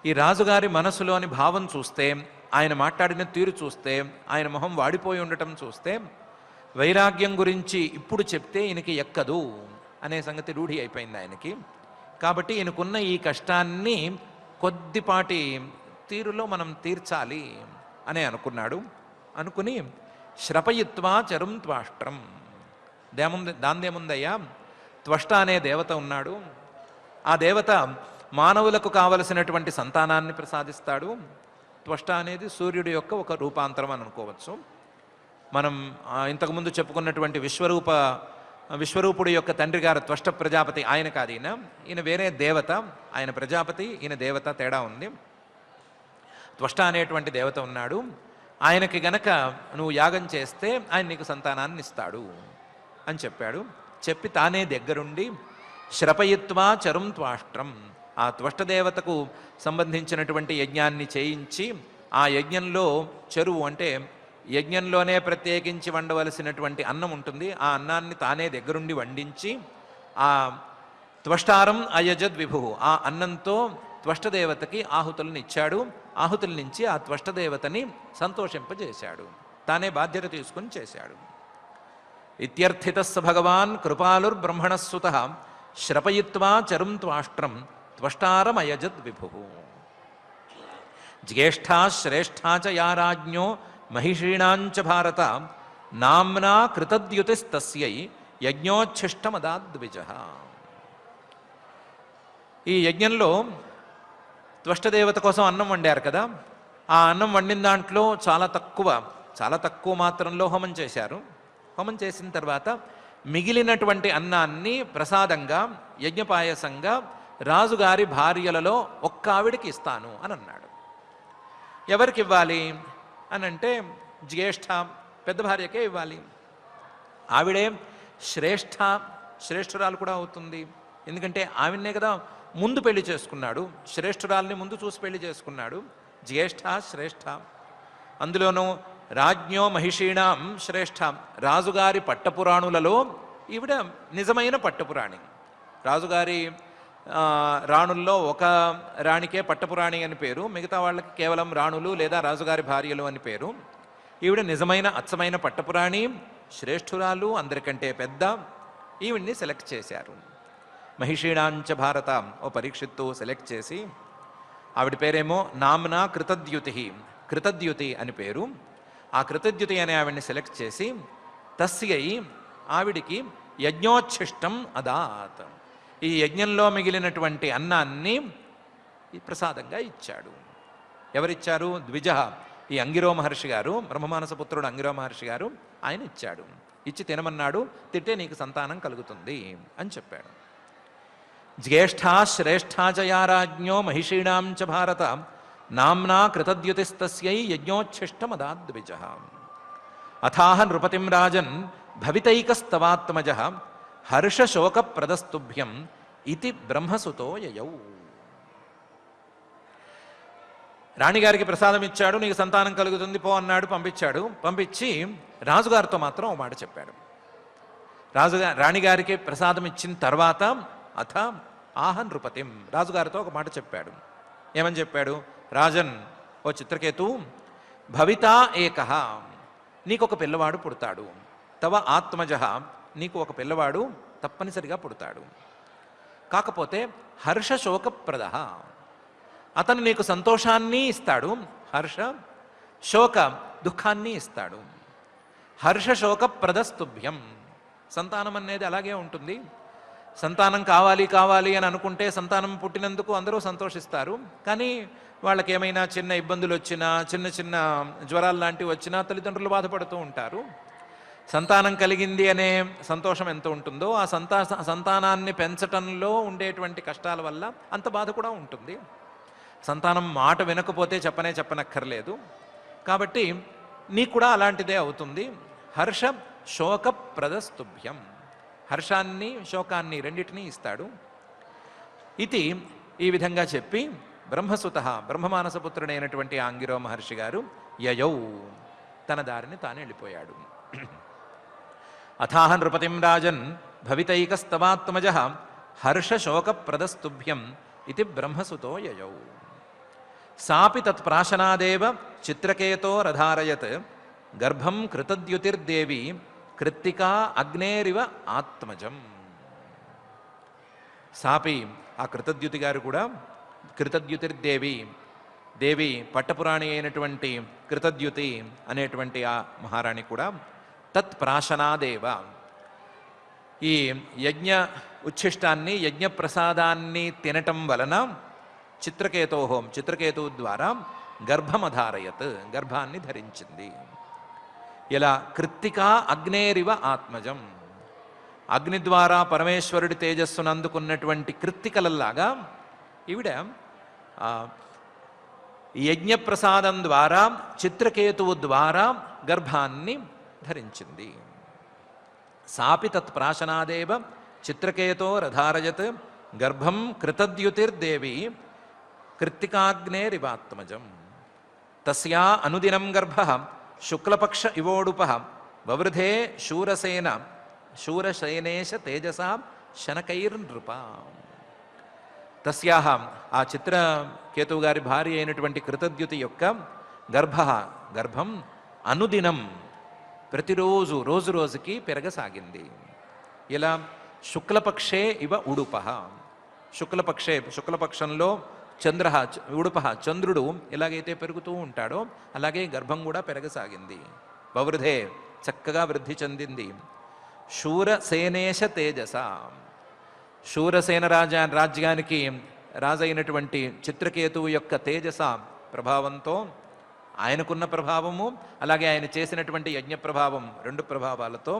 ఈ రాజుగారి మనసులోని భావం చూస్తే, ఆయన మాట్లాడిన తీరు చూస్తే, ఆయన మొహం వాడిపోయి ఉండటం చూస్తే వైరాగ్యం గురించి ఇప్పుడు చెప్తే ఈయనకి ఎక్కదు అనే సంగతి రూఢి అయిపోయింది ఆయనకి. కాబట్టి ఈయనకున్న ఈ కష్టాన్ని కొద్దిపాటి తీరులో మనం తీర్చాలి అని అనుకున్నాడు. అనుకుని శ్రపయిత్వా చరుం త్వాష్ట్రం, దాందేముందయ్యా, త్వష్ట అనే దేవత ఉన్నాడు, ఆ దేవత మానవులకు కావలసినటువంటి సంతానాన్ని ప్రసాదిస్తాడు. త్వష్ట అనేది సూర్యుడి యొక్క ఒక రూపాంతరం అని అనుకోవచ్చు. మనం ఇంతకుముందు చెప్పుకున్నటువంటి విశ్వరూపుడి యొక్క తండ్రి గారు త్వష్ట ప్రజాపతి, ఆయన కాదు ఈయన వేరే దేవత, ఆయన ప్రజాపతి, ఈయన దేవత, తేడా ఉంది. త్వష్ట అనేటువంటి దేవత ఉన్నాడు, ఆయనకి గనక నువ్వు యాగం చేస్తే ఆయన నీకు సంతానాన్ని ఇస్తాడు అని చెప్పాడు. చెప్పి తానే దగ్గరుండి శ్రపయిత్వా చరుం త్వాష్ట్రం, ఆ త్వష్టదేవతకు సంబంధించినటువంటి యజ్ఞాన్ని చేయించి, ఆ యజ్ఞంలో చెరువు అంటే యజ్ఞంలోనే ప్రత్యేకించి వండవలసినటువంటి అన్నం ఉంటుంది, ఆ అన్నాన్ని తానే దగ్గరుండి వండించి ఆ త్వష్టారం అయజద్ విభు, ఆ అన్నంతో త్వష్టదేవతకి ఆహుతులను ఇచ్చాడు. ఆహుతుల నుంచి ఆ త్వష్టదేవతని సంతోషింపజేశాడు, తానే బాధ్యత తీసుకుని చేశాడు. ఇత్యర్థిత భగవాన్ కృపాలుర్బ్రహ్మణస్సుత శ్రపయిత్వా చరుం త్వాష్ట్రం త్వష్టారమయజద్ విభు. జ్యేష్ఠా శ్రేష్ఠా చ యా రాజ్ఞో మహిషీణాంచ భారత నామ్నా కృతద్యుతిస్తస్యై యజ్ఞోచ్ఛిష్టమదాద్విజ. ఈ యజ్ఞంలో త్వష్టదేవత కోసం అన్నం వండారు కదా, ఆ అన్నం వండిన దాంట్లో చాలా తక్కువ మాత్రంలో హోమం చేశారు. హోమం చేసిన తర్వాత మిగిలినటువంటి అన్నాన్ని ప్రసాదంగా యజ్ఞపాయసంగా రాజుగారి భార్యలలో ఒక్క ఆవిడికి ఇస్తాను అని అన్నాడు. ఎవరికి ఇవ్వాలి అని అంటే జ్యేష్ఠ పెద్ద భార్యకే ఇవ్వాలి. ఆవిడే శ్రేష్ఠురాలు కూడా అవుతుంది, ఎందుకంటే ఆవిడనే కదా ముందు పెళ్లి చేసుకున్నాడు, శ్రేష్ఠురాల్ని ముందు చూసి పెళ్లి చేసుకున్నాడు. జ్యేష్ఠ శ్రేష్ఠ, అందులోనూ రాజ్ఞో మహిషీణాం శ్రేష్ఠ, రాజుగారి పట్టపురాణులలో ఈవిడ నిజమైన పట్టపురాణి. రాజుగారి రాణుల్లో ఒక రాణికే పట్టపురాణి అని పేరు, మిగతా వాళ్ళకి కేవలం రాణులు లేదా రాజుగారి భార్యలు అని పేరు. ఈవిడ నిజమైన అచ్చమైన పట్టపురాణి, శ్రేష్ఠురాలు, అందరికంటే పెద్ద. ఈవిడ్ని సెలెక్ట్ చేశారు. మహిషీణాంచ భారత ఓ పరీక్షిత్తు సెలెక్ట్ చేసి, ఆవిడ పేరేమో నామ్నా కృతద్యుతి అని పేరు. ఆ కృతద్యుతి అనే ఆవిడ్ని సెలెక్ట్ చేసి తస్యై ఆవిడికి యజ్ఞోచ్ఛిష్టం అదాత్, ఈ యజ్ఞంలో మిగిలినటువంటి అన్నాన్ని ప్రసాదంగా ఇచ్చాడు. ఎవరిచ్చారు? ద్విజ, ఈ అంగిరో మహర్షి గారు, బ్రహ్మమానస పుత్రుడు అంగిరో మహర్షి గారు, ఆయన ఇచ్చాడు. ఇచ్చి తినమన్నాడు, తింటే నీకు సంతానం కలుగుతుంది అని చెప్పాడు. జ్యేష్ఠా శ్రేష్ఠా చ యా రాజ్ఞో మహిషీణాం చ భారత నామ్నా కృతద్యుతిస్తస్యై యజ్ఞోచ్ఛిష్టమదాద్విజ. అథాహ నృపతిం రాజన్ భవితైకస్తవాత్మజ హర్షశోకప్రదస్తుభ్యం ఇతి బ్రహ్మసుతో యయౌ. రాణిగారికి ప్రసాదం ఇచ్చాడు, నీకు సంతానం కలుగుతుంది పో అన్నాడు, పంపించాడు. పంపించి రాజుగారితో మాత్రం ఓ మాట చెప్పాడు. రాణిగారికి ప్రసాదం ఇచ్చిన తర్వాత అథ ఆహ నృపతిం, రాజుగారితో ఒక మాట చెప్పాడు. ఏమని చెప్పాడు? రాజన్, ఓ చిత్రకేతు, భవితా ఏకః, నీకొక పిల్లవాడు పుడతాడు. తవ ఆత్మజ, నీకు ఒక పిల్లవాడు తప్పనిసరిగా పుడతాడు. కాకపోతే హర్షశోకప్రద, అతను నీకు సంతోషాన్ని ఇస్తాడు, హర్ష శోక దుఃఖాన్ని ఇస్తాడు. హర్ష శోక ప్రదస్తుభ్యం. సంతానం అనేది అలాగే ఉంటుంది. సంతానం కావాలి కావాలి అని అనుకుంటే సంతానం పుట్టినందుకు అందరూ సంతోషిస్తారు. కానీ వాళ్ళకి ఏమైనా చిన్న ఇబ్బందులు వచ్చినా, చిన్న చిన్న జ్వరాలు లాంటివి వచ్చినా తల్లిదండ్రులు బాధపడుతూ ఉంటారు. సంతానం కలిగింది అనే సంతోషం ఎంత ఉంటుందో ఆ సంతానాన్ని పెంచటంలో ఉండేటువంటి కష్టాల వల్ల అంత బాధ కూడా ఉంటుంది. సంతానం మాట వినకపోతే చెప్పనక్కర్లేదు. కాబట్టి నీకు కూడా అలాంటిదే అవుతుంది. హర్ష శోక ప్రదస్తుభ్యం. హర్షాన్ని శోకాన్ని రెండింటినీ ఇస్తాడు. ఇది ఈ విధంగా చెప్పి బ్రహ్మసుత బ్రహ్మమానసపుత్రుడైనటువంటి ఆంగిరో మహర్షి గారు యయౌ తన దారిని తాను వెళ్ళిపోయాడు. అథాహ నృపతిం రాజన్ భవితైకస్తవాత్మజ హర్షశోక ప్రదస్తుభ్యం ఇది బ్రహ్మసుతో యయౌ. సాపి తత్ప్రాశనాదేవ చిత్రకేతో రధారయత్ గర్భం కృతద్యుతిర్దేవి కృత్తికా అగ్నేరివ ఆత్మజం. సాపి ఆ కృతద్యుతి గారు కూడా, కృతద్యుతిర్దేవి దేవి పట్టపురాణి అయినటువంటి కృతద్యుతి అనేటువంటి ఆ మహారాణి కూడా తత్ప్రాశనాదేవ ఈ యజ్ఞ ఉచ్ఛిష్టాన్ని యజ్ఞప్రసాదాన్ని తినటం వలన చిత్రకేతు ద్వారా గర్భమధారయత్ గర్భాన్ని ధరించింది. ఇలా కృత్తికా అగ్నేరివ ఆత్మజం. అగ్ని ద్వారా పరమేశ్వరుడి తేజస్సును అందుకున్నటువంటి కృత్తికలలాగా ఈవిడ యజ్ఞప్రసాదం ద్వారా చిత్రకేతువు ద్వారా గర్భాన్ని ధరించింది. సాపి తత్ప్రాశనాదేవ చిత్రకేతో రధారయత్ గర్భం కృతద్యుతిర్దేవి కృత్తికాగ్నేరివాత్మజం. తస్యా అనుదినం గర్భ శుక్లపక్ష ఇవోడుప వవృధే శూరసేనేశ తేజసా శనకైర్నృప. తస్యాహ ఆ చిత్రకేతువు గారి భార్య అయినటువంటి కృతద్యుతి యొక్క గర్భం అనుదినం ప్రతిరోజు రోజుకి పెరగసాగింది. ఇలా శుక్లపక్షే ఇవ ఉడుప. శుక్లపక్షంలో ఉడుప చంద్రుడు ఎలాగైతే పెరుగుతూ ఉంటాడో అలాగే గర్భం కూడా పెరగసాగింది. వవృధే చక్కగా వృద్ధి చెందింది. శూరసేనేశ తేజస. శూరసేన రాజ్యానికి రాజైనటువంటి చిత్రకేతువు యొక్క తేజస ప్రభావంతో, ఆయనకున్న ప్రభావము అలాగే ఆయన చేసినటువంటి యజ్ఞ ప్రభావం, రెండు ప్రభావాలతో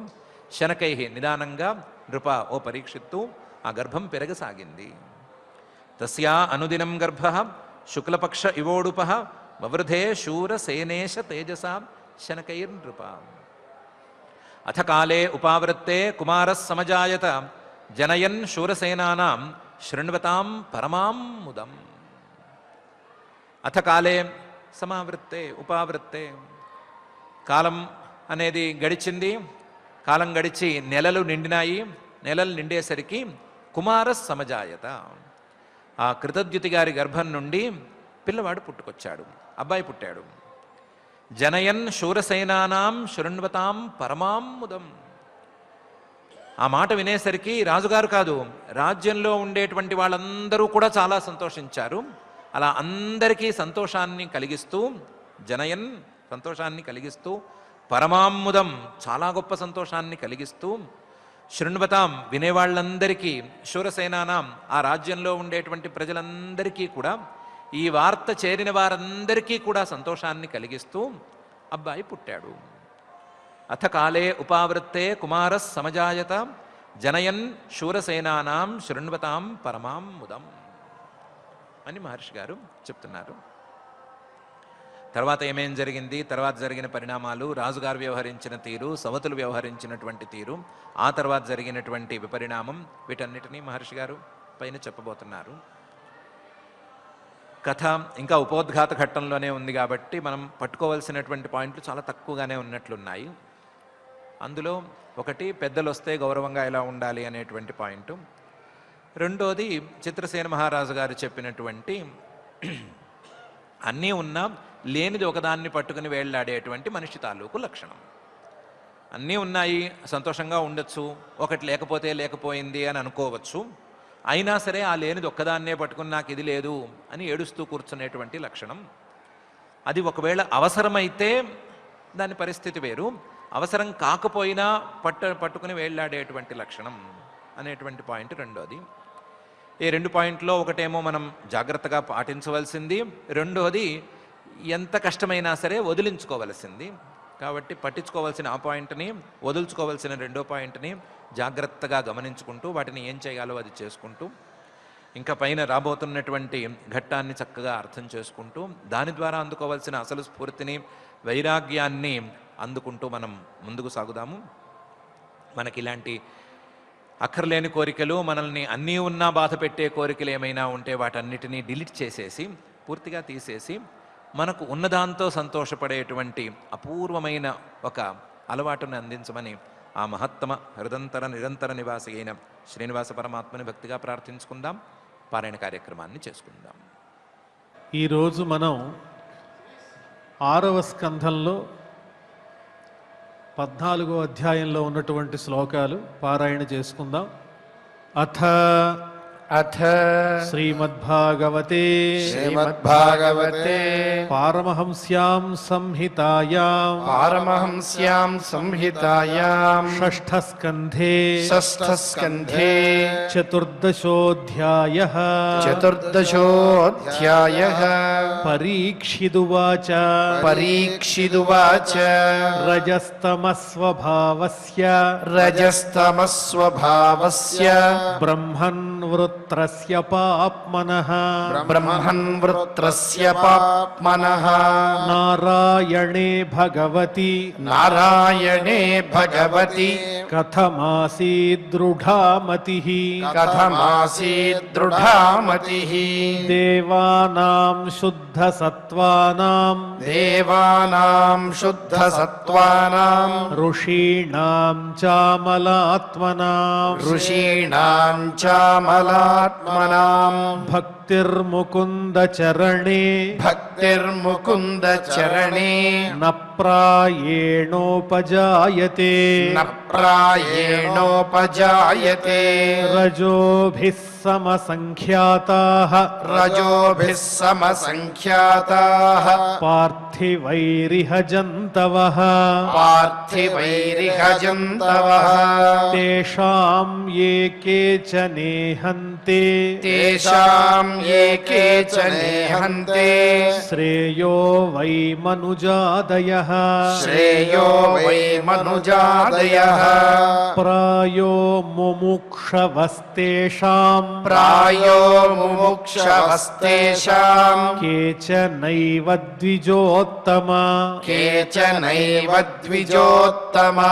శనకై నిదానంగా నృప ఓ పరీక్షిత్తు ఆ గర్భం పెరగసాగింది. తస్యా అనుదినం గర్భ శుక్లపక్ష ఇవోడుప వవృధే శూరసేనేశ తేజస శనకైర్నృప. అథ కాలే ఉపావృత్తే కుమారः సమజాయత జనయన్ శూరసేనానాం శృణ్వతాం పరమాం ముదం. అథ కాలే సమావృత్తే ఉపావృత్తే. కాలం అనేది గడిచింది. కాలం గడిచి నెలలు నిండినాయి. నెలలు నిండేసరికి కుమారः సమజాయత. ఆ కృతద్యుతి గారి గర్భం నుండి పిల్లవాడు పుట్టుకొచ్చాడు, అబ్బాయి పుట్టాడు. జనయన్ శూరసేనానాం శృణ్వతాం పరమాం ముదం. ఆ మాట వినేసరికి రాజుగారు కాదు, రాజ్యంలో ఉండేటువంటి వాళ్ళందరూ కూడా చాలా సంతోషించారు. అలా అందరికీ సంతోషాన్ని కలిగిస్తూ, జనయన్ సంతోషాన్ని కలిగిస్తూ, పరమాముదం చాలా గొప్ప సంతోషాన్ని కలిగిస్తూ, శృణ్వతాం వినేవాళ్ళందరికీ, శూరసేనానాం ఆ రాజ్యంలో ఉండేటువంటి ప్రజలందరికీ కూడా, ఈ వార్త చేరిన వారందరికీ కూడా సంతోషాన్ని కలిగిస్తూ అబ్బాయి పుట్టాడు. అథ కాలే ఉపావృత్తే కుమారः సమజాయత జనయన్ శూరసేనానాం శృణ్వతాం పరమాం ముదం అని మహర్షి గారు చెప్తున్నారు. తర్వాత ఏమేం జరిగింది, తర్వాత జరిగిన పరిణామాలు, రాజుగారు వ్యవహరించిన తీరు, సవతులు వ్యవహరించినటువంటి తీరు, ఆ తర్వాత జరిగినటువంటి విపరిణామం, వీటన్నిటినీ మహర్షి గారు పైన చెప్పబోతున్నారు. కథ ఇంకా ఉపోద్ఘాత ఘట్టంలోనే ఉంది కాబట్టి మనం పట్టుకోవాల్సినటువంటి పాయింట్లు చాలా తక్కువగానే ఉన్నట్లున్నాయి. అందులో ఒకటి, పెద్దలు వస్తే గౌరవంగా ఎలా ఉండాలి అనేటువంటి పాయింట్. రెండోది, చిత్రసేన మహారాజు గారు చెప్పినటువంటి అన్నీ ఉన్నా లేనిది ఒకదాన్ని పట్టుకుని వేళ్లాడేటువంటి మనిషి తాలూకు లక్షణం. అన్నీ ఉన్నాయి, సంతోషంగా ఉండొచ్చు, ఒకటి లేకపోతే లేకపోయింది అని అనుకోవచ్చు, అయినా సరే ఆ లేనిది ఒక్కదాన్నే పట్టుకుని నాకు ఇది లేదు అని ఏడుస్తూ కూర్చునేటువంటి లక్షణం. అది ఒకవేళ అవసరమైతే దాని పరిస్థితి వేరు, అవసరం కాకపోయినా పట్టుకుని వేళ్లాడేటువంటి లక్షణం అనేటువంటి పాయింట్ రెండోది. ఈ 2 పాయింట్లో ఒకటేమో మనం జాగ్రత్తగా పాటించవలసింది, రెండోది ఎంత కష్టమైనా సరే వదిలించుకోవలసింది. కాబట్టి పట్టించుకోవాల్సిన ఆ పాయింట్ని, వదులుచుకోవాల్సిన 2వ పాయింట్ని జాగ్రత్తగా గమనించుకుంటూ వాటిని ఏం చేయాలో అది చేసుకుంటూ ఇంకా పైన రాబోతున్నటువంటి ఘట్టాన్ని చక్కగా అర్థం చేసుకుంటూ దాని ద్వారా అందుకోవాల్సిన అసలు స్ఫూర్తిని, వైరాగ్యాన్ని అందుకుంటూ మనం ముందుకు సాగుదాము. మనకి ఇలాంటి అక్కర్లేని కోరికలు, మనల్ని అన్నీ ఉన్నా బాధ పెట్టే కోరికలు ఏమైనా ఉంటే వాటన్నిటినీ డిలీట్ చేసేసి, పూర్తిగా తీసేసి, మనకు ఉన్నదాంతో సంతోషపడేటువంటి అపూర్వమైన ఒక అలవాటుని అందించమని ఆ మహత్తమ హృదంతర నిరంతర నివాసి అయిన శ్రీనివాస పరమాత్మని భక్తిగా ప్రార్థించుకుందాం. పారాయణ కార్యక్రమాన్ని చేసుకుందాం. ఈరోజు మనం 6వ స్కంధంలో 14వ అధ్యాయంలో ఉన్నటువంటి శ్లోకాలు పారాయణ చేసుకుందాం. అథ శ్రీమద్భాగవతే శ్రీమద్భాగవతే పారమహంస్యాం సంహితాయాం పారమహంస్యాం సంహితాయాం షష్ఠస్కంధే షష్ఠస్కంధే చతుర్దశోऽధ్యాయః చతుర్దశోऽధ్యాయః పరీక్షిదువాచ పరీక్షిదువాచ రజస్తమస్వభావస్య రజస్తమస్వభావస్య బ్రహ్మన్ వృత్రస్య పాప్మనః బ్రహ్మన్వృత్రస్య పాప్మనః నారాయణే భగవతి నారాయణే భగవతి కథమాసీదృఢామతిః కథమాసీదృఢామతిః దేవానాం శుద్ధసత్వానాం దేవానాం శుద్ధసత్వానాం ఋషీణాం చామలాత్మనాం ఋషీణాం చామలాత్మనాం భక్తిర్ముకుందచరణే భక్తిర్ముకుందచరణే న ప్రాయేణోపజాయతే న ప్రాయేణోపజాయతే రజోభిः సమసంఖ్యాతాః రజోభిः సమసంఖ్యాతాః పార్థివైరిహ జంతవః పార్థివైరిహ జంతవః తేషాం ఏ కేచనే హంతే తేషాం ఏకే చ నేహంతే శ్రేయో వై మనుజాదయః శ్రేయో వై మనుజాదయః ప్రాయో ముముక్షవస్తేషాం ప్రాయో ముముక్షవస్తేషాం కేచనైవ ద్విజోత్తమా కేచనైవ ద్విజోత్తమా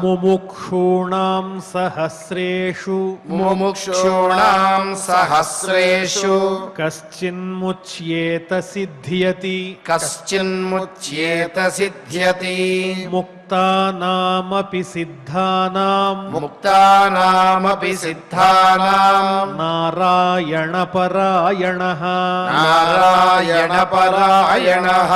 ముముక్షూణాం సహస్రేషు ముముక్షూణాం సహస్రేషు కశ్చిన్ముచ్యేత సిద్ధ్యతి కశ్చిన్ముచ్యేత సిద్ధ్యతి ముక్తానామపి సిద్ధానాం ముక్తానామపి సిద్ధానాం నారాయణపరాయణః నారాయణపరాయణః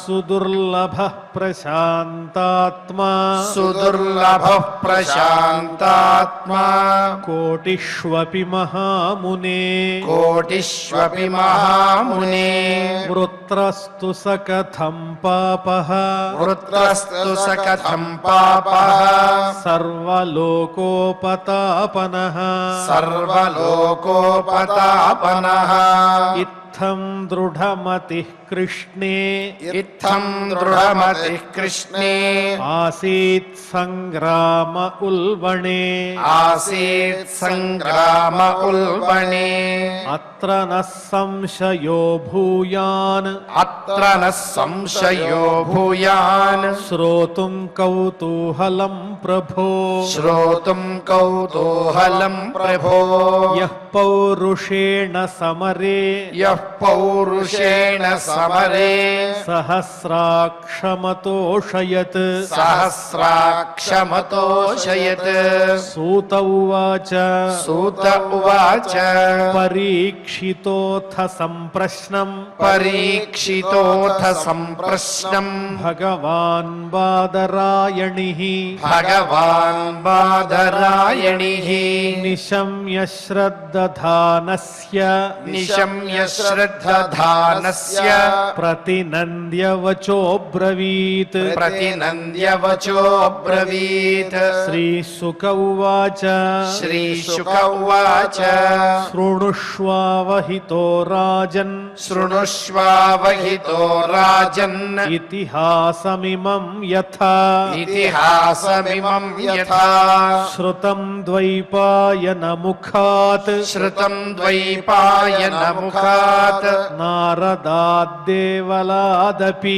సుదుర్లభః ప్రశాంతాత్మా సుదుర్లభః ప్రశాంతాత్మా కోటిష్వపి మహామునే కోటిష్వపి మహామునే వృత్రస్తు సకథం పాపః వృత్రస్తు సకథం పాపః సర్వలోకోపతాపనః సర్వలోకోపతాపనః ఇత్థం దృఢమతిః కృష్ణే ఇత్థం దృఢమతిః కృష్ణే ఆసీత్ సంగ్రామ ఉల్బణే ఆసీత్ సంగ్రామ ఉల్బణే అత్ర నః సంశయో భూయాన్ అత్ర న సంశయో భూయాన్ శ్రోతుం కౌతూహలం ప్రభో శ్రోతుం కౌతూహలం ప్రభో యః పౌరుషేణ సమరే యః పౌరుషేణ సమరే సహస్రాక్షమతోషయత్ సహస్రాక్షమతోషయత్ సూత ఉవాచ సూత ఉవాచ పరీక్షితోథ సంప్రశ్నం పరీక్షితోథ సంప్రశ్నం భగవాన్ బాదరాయణిః భగవాన్ బాదరాయణిః నిశమ్య శ్రద్ధధానస్య నిశమ్య శ్రద్ధధానస్య प्रतिनन्द्यवचोऽब्रवीत् प्रतिनन्द्यवचोऽब्रवीत् श्रीशुक उवाच श्रीशुक उवाच शृणुष्वावहितो राजन् शृणुष्वावहितो राजन् इतिहासमिमं यथा इतिहासमिमं यथा श्रुतं द्वैपायनमुखात् श्रुतं द्वैपायनमुखात् नारदाद्देवलादपि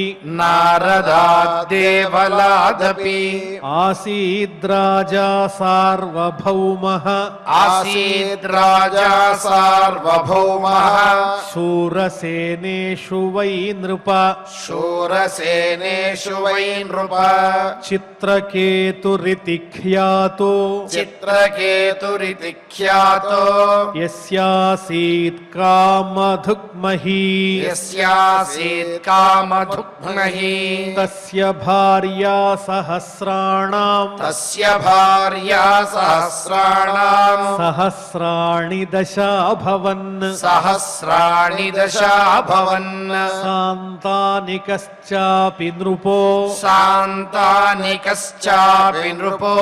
नारदाद्देवलादपि आसीद्राजा सार्वभौमः आसीद्राजा सार्वभौमः शूरसेनेषु वै नृप शूरसेनेषु वै नृप चित्रकेतुरिति ख्यातो चित्रकेतुरिति ख्यातो यस्यासीत् कामधुग्मही यस्यासीत् कामधुग्मही तस्य भार्या सहस्राणां तस्य भार्या सहस्राणाम् सहस्राणि दशाभवन् सहस्राणि दशाभवन् सान्तानि कश्चापि नृपो शान्तानि कश्चापि नृपो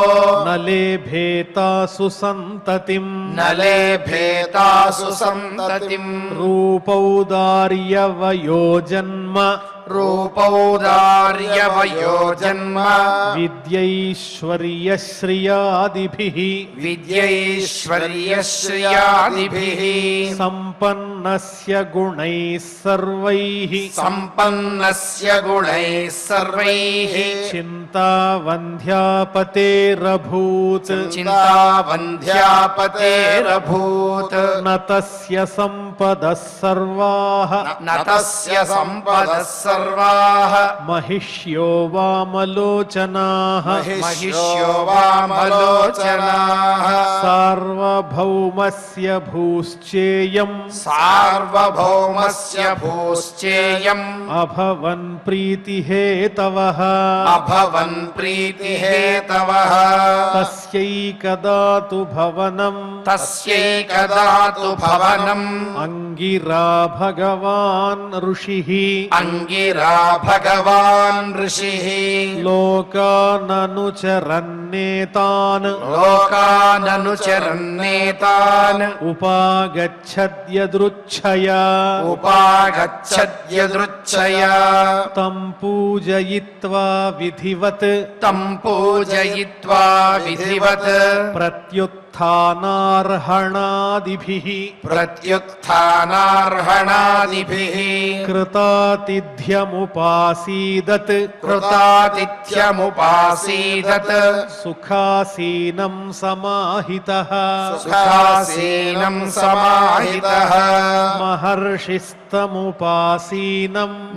न लेभेतासु सन्ततिम् न लेभेतासु सन्ततिम् रूपौदार्यवयो जन्म रूपौदार्यवयो जन्म विद्यैश्वर्यश्रियादिभिः विद्यैश्वर्यश्रियादिभिः सम्पन्नस्य गुणैः सर्वैः सम्पन्नस्य गुणैः सर्वैः चिन्तावन्ध्यापतेरभूत् चिन्तावन्ध्यापतेरभूत् न तस्य सम्पदः सर्वाः न तस्य सम्पदः सर्वाः महिष्यो वामलोचनाः महिष्यो वामलोचनाः सार्वभौमस्य भूश्चेयम् सार्वभौमस्य भूश्चेयम् अभवन् प्रीतिहेतवः अभवन् प्रीतिहेतवः तस्यैकदा तु भवनम् तस्यैकदा तु भवनम् अङ्गिरा भगवान् ऋषिः अङ्गिरा भगवान् ऋषिः लोकाननुचरन्नेतान् लोकाननुचरन्नेतान् उपागच्छद्यदृच्छया उपागच्छद्यदृच्छया तं पूजयित्वा विधिवत् तं पूजयित्वा विधिवत् प्रत्युत्थानार्हणादिभिः प्रत्युत्थानार्हणादिभिः कृतातिथ्यमुपासीदत् कृतातिथ्यमुपासीदत् सुखासीनं समाहितः सुखासीनं समाहितः महर्षिस्तमुपासीनं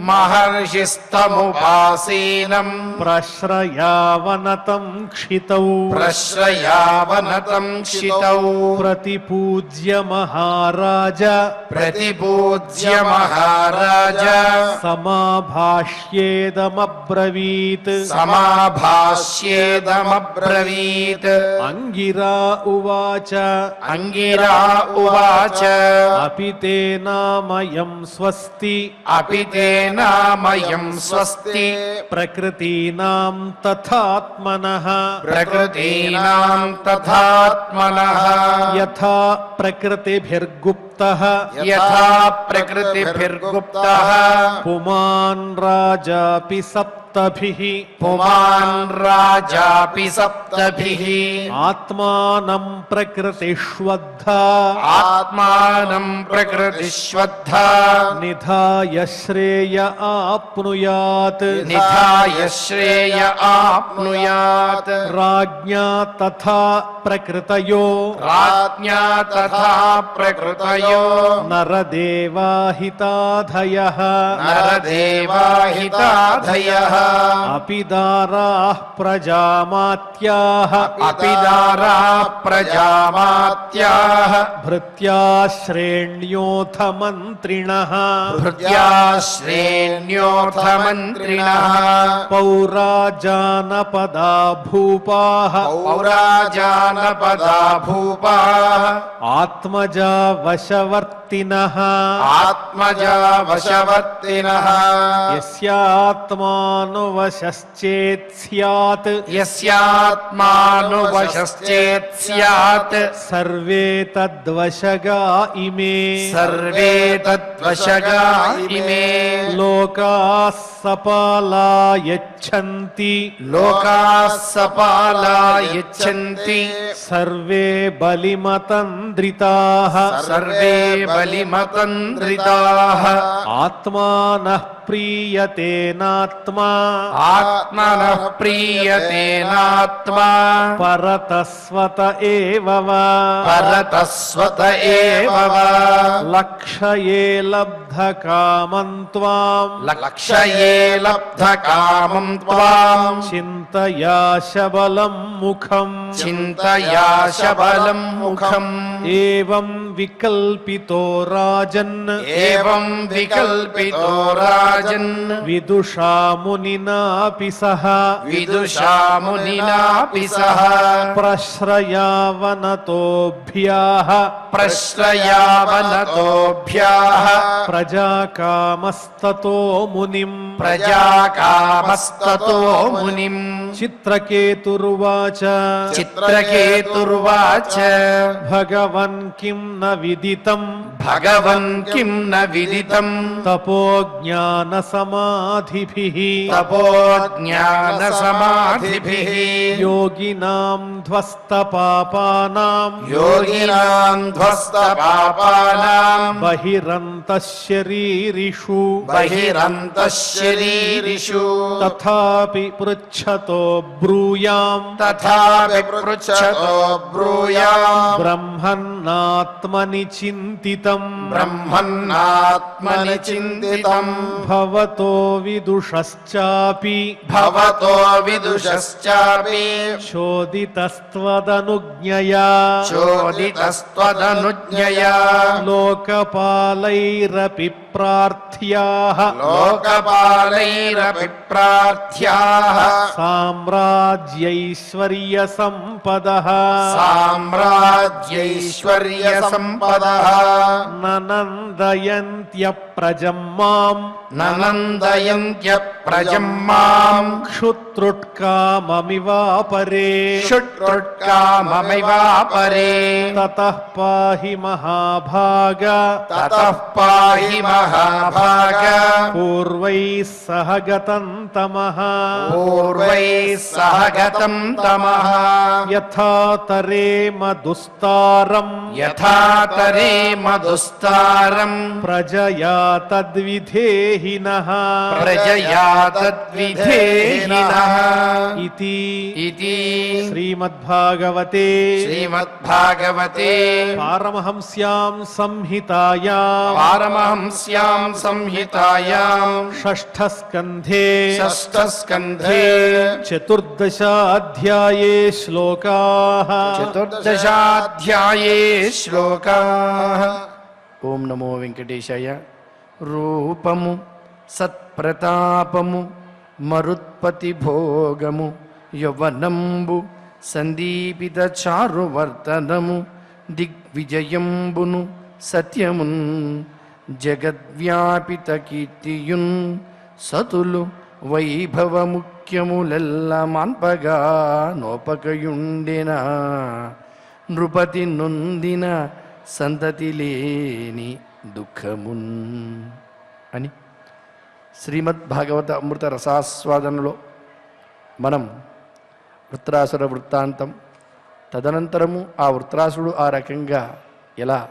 महर्षिस्तमुपासीनं प्रश्रयावनतं क्षितौ प्रश्रयावनतं क्षितौ प्रतिपूज्य महाराज प्रतिपूज्य महाराज समाभाष्येदमब्रवीत् समाभाष्येदमब्रवीत् अङ्गिरा उवाच अङ्गिरा उवाच अपि ते नामयं स्वस्ति अपि ते नामयं स्वस्ति प्रकृतीनां तथात्मनः प्रकृतीनां तथात्मनः यथा प्रकृतिभिर्गुप्तः यथा प्रकृतिभिर्गुप्तः पुमान् राजापि सप्तभिः पुमान् राजापि सप्तभिः आत्मानं प्रकृतिष्वद्धा आत्मानं प्रकृतिष्वद्धा निधाय श्रेय आप्नुयात् निधाय श्रेय आप्नुयात् राज्ञा तथा प्रकृतयो राज्ञा तथा प्रकृतयो नरदेवाहिताधयः नरदेवाहिताधयः అపిదారాః ప్రజామాత్యాః అపిదారా ప్రజామాత్యాః భృత్యాశ్రేణ్యోథ మంత్రిణః భృత్యాశ్రేణ్యోథ మంత్రిణః పౌరా జానపదా భూపాః పౌరాజానపదా భూపాః ఆత్మజా వశవర్తినః ఆత్మజా వశవర్తినః యస్యాత్మానువశశ్చేత్ స్యాత్ యస్యాత్మానువశశ్చేత్ స్యాత్ సర్వే తద్వశగా ఇమే సర్వే తద్వశగా ఇమే లోకాః సపాలా యచ్చంతి లోకాః సపాలా యచ్చంతి సర్వే బలిమతంద్రితాః సర్వే బలిమతంద్రితాః ఆత్మానః ప్రీయతేనాత్మా ఆత్మనః ప్రీయతేనాత్మా పరతస్వత ఏవ వా పరతస్వత ఏవ వా లక్షయే లబ్ధ కామం త్వాం లక్షయే లబ్ధ కామం త్వాం చింతయా శబలం ముఖం చింతయా శబలం ముఖం ఏవం వికల్పితో రాజన్ ఏవం వికల్పితో రాజన్ విదుషా మునినాపి సహ విదుషా మునినాపి సహ ప్రశ్రయావనతోభ్యాః ప్రశ్రయావనతోభ్యాః ప్రజాకామస్తతో మునిం ప్రజాకామస్తతో మునిం చిత్రకేతుర్వాచ చిత్రకేతుర్వాచ భగవన్ కిం న విదితం భగవన్ కిం న విదితం తపో జ్ఞాన సమాధిభిః తపో జ్ఞాన సమాధిభిః యోగినాం ధ్వస్త పాపానాం యోగినాం ధ్వస్త పాపానాం బహిరంతః శరీరిషు బహిరంతః శరీరిషు తథాపి పృచ్ఛతో బ్రూయాం తథాపి పృచ్ఛతో బ్రూయాం బ్రహ్మన్నాత్మని చింతితం బ్రహ్మన్నాత్మని చింతితం భవతో విదుషశ్చాపి భవతో విదుషశ్చాపి చోదితస్త్వదనుజ్ఞయా చోదితస్త్వదనుజ్ఞయా లోకపాలైరపి ప్రార్థ్యాః లోకపాలైరపి ప్రార్థ్యాః సామ్రాజ్యైశ్వర్య సంపదః సామ్రాజ్యైశ్వర్య సంపదః ననందయంత్యప్రజం మాం ననందయంత్య ప్రజం మాం క్షుత్రుట్కామమివాపరే క్షుత్రుట్కామమివాపరే తతః పాహి మహాభాగ తతః పాహి మహాభాగ పూర్వైః సహ గతం తమః పూర్వైః సహ గతం తమః యథా తరేమ దుస్తారం యథా తరేమ దుస్తారం ప్రజయా తద్విధేహినః ప్రజయా తద్విధేహినః ఇతి ఇతి శ్రీమద్భాగవతే శ్రీమద్భాగవతే పారమహంస్యాం సంహితాయాం పారమహంస్యాం సంహితాయాం షష్ఠస్కంధే షష్ఠస్కంధే చతుర్దశాధ్యాయే శ్లోకాః చతుర్దశాధ్యాయే శ్లోకాః. ఓం నమో వెంకటేశాయ. రూపము సత్ప్రతాపము మరుత్పతి భోగము యవనంబు సందీపిత చారువర్తనము దిగ్విజయంబును సత్యమున్ జగద్వ్యాపిత కీర్తియున్ సతులు వైభవ ముఖ్యములెల్ల మాన్పగా నోపకయుండెన నృపతి నొందిన సంతతి లేని దుఃఖమున్ అని శ్రీమద్భాగవత అమృత రసాస్వాదనలో మనం వృత్రాసుర వృత్తాంతం, తదనంతరము ఆ వృత్రాసుడు ఆ రకంగా ఎలా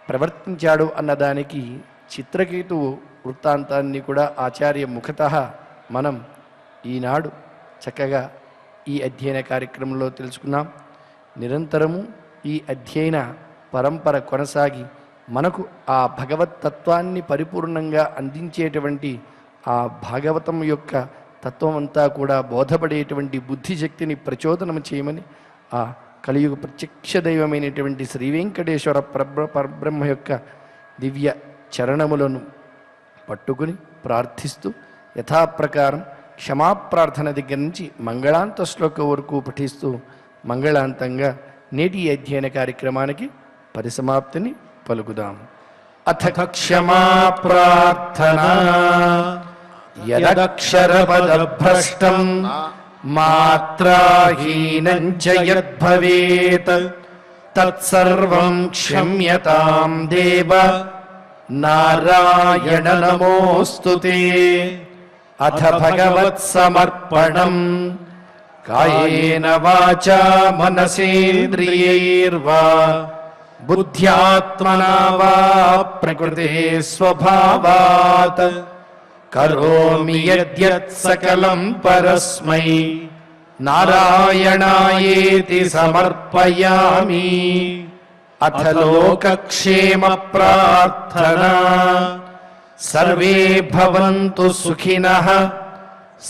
ప్రవర్తించాడు అన్నదానికి చిత్రకేతువు వృత్తాంతాన్ని కూడా ఆచార్య ముఖతః మనం ఈనాడు చక్కగా ఈ అధ్యయన కార్యక్రమంలో తెలుసుకున్నాం. నిరంతరము ఈ అధ్యయన పరంపర కొనసాగి మనకు ఆ భగవత్ తత్వాన్ని పరిపూర్ణంగా అందించేటువంటి ఆ భాగవతం యొక్క తత్వం అంతా కూడా బోధపడేటువంటి బుద్ధిశక్తిని ప్రచోదనం చేయమని ఆ కలియుగ ప్రత్యక్ష దైవమైనటువంటి శ్రీ వెంకటేశ్వర పరబ్రహ్మ యొక్క దివ్య చరణములను పట్టుకుని ప్రార్థిస్తూ యథాప్రకారం క్షమాప్రార్థన దగ్గర నుంచి మంగళాంత శ్లోక వరకు పఠిస్తూ మంగళాంతంగా నేటి అధ్యయన కార్యక్రమానికి పరిసమాప్తిని పలుకుదాం. అథ క్షమా ప్రార్థనా యదక్షరపదభ్రష్టం మాత్రాహీనం చ యద్భవేత్ తత్సర్వం క్షమ్యతాం దేవ నారాయణ నమోస్తుతే. అథ భగవత్ సమర్పణం కాయేన వాచా మనసేంద్రియైర్వా బుద్ధ్యాత్మనా వా ప్రకృతే స్వభావాత్ కరోమి యద్యత్ సకలం పరస్మై నారాయణాయేతి సమర్పయామి. అథ లోకక్షేమ ప్రార్థనా సర్వే భవంతు సుఖినః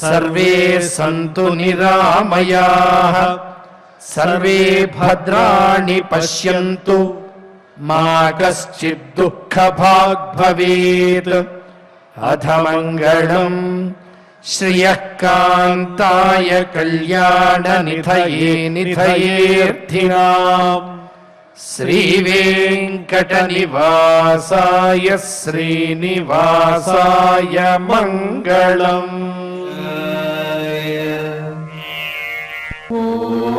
సర్వే సంతు నిరామయాః సర్వే భద్రాణి పశ్యంతు మా కశ్చిద్ దుఃఖభాగ్ భవేత్. అథ మంగళం శ్రియః కాంతాయ కళ్యాణ నిధయే నిధయేర్థినాం శ్రీ వెంకటనివాసాయ శ్రీనివాసాయ మంగళం. ఓం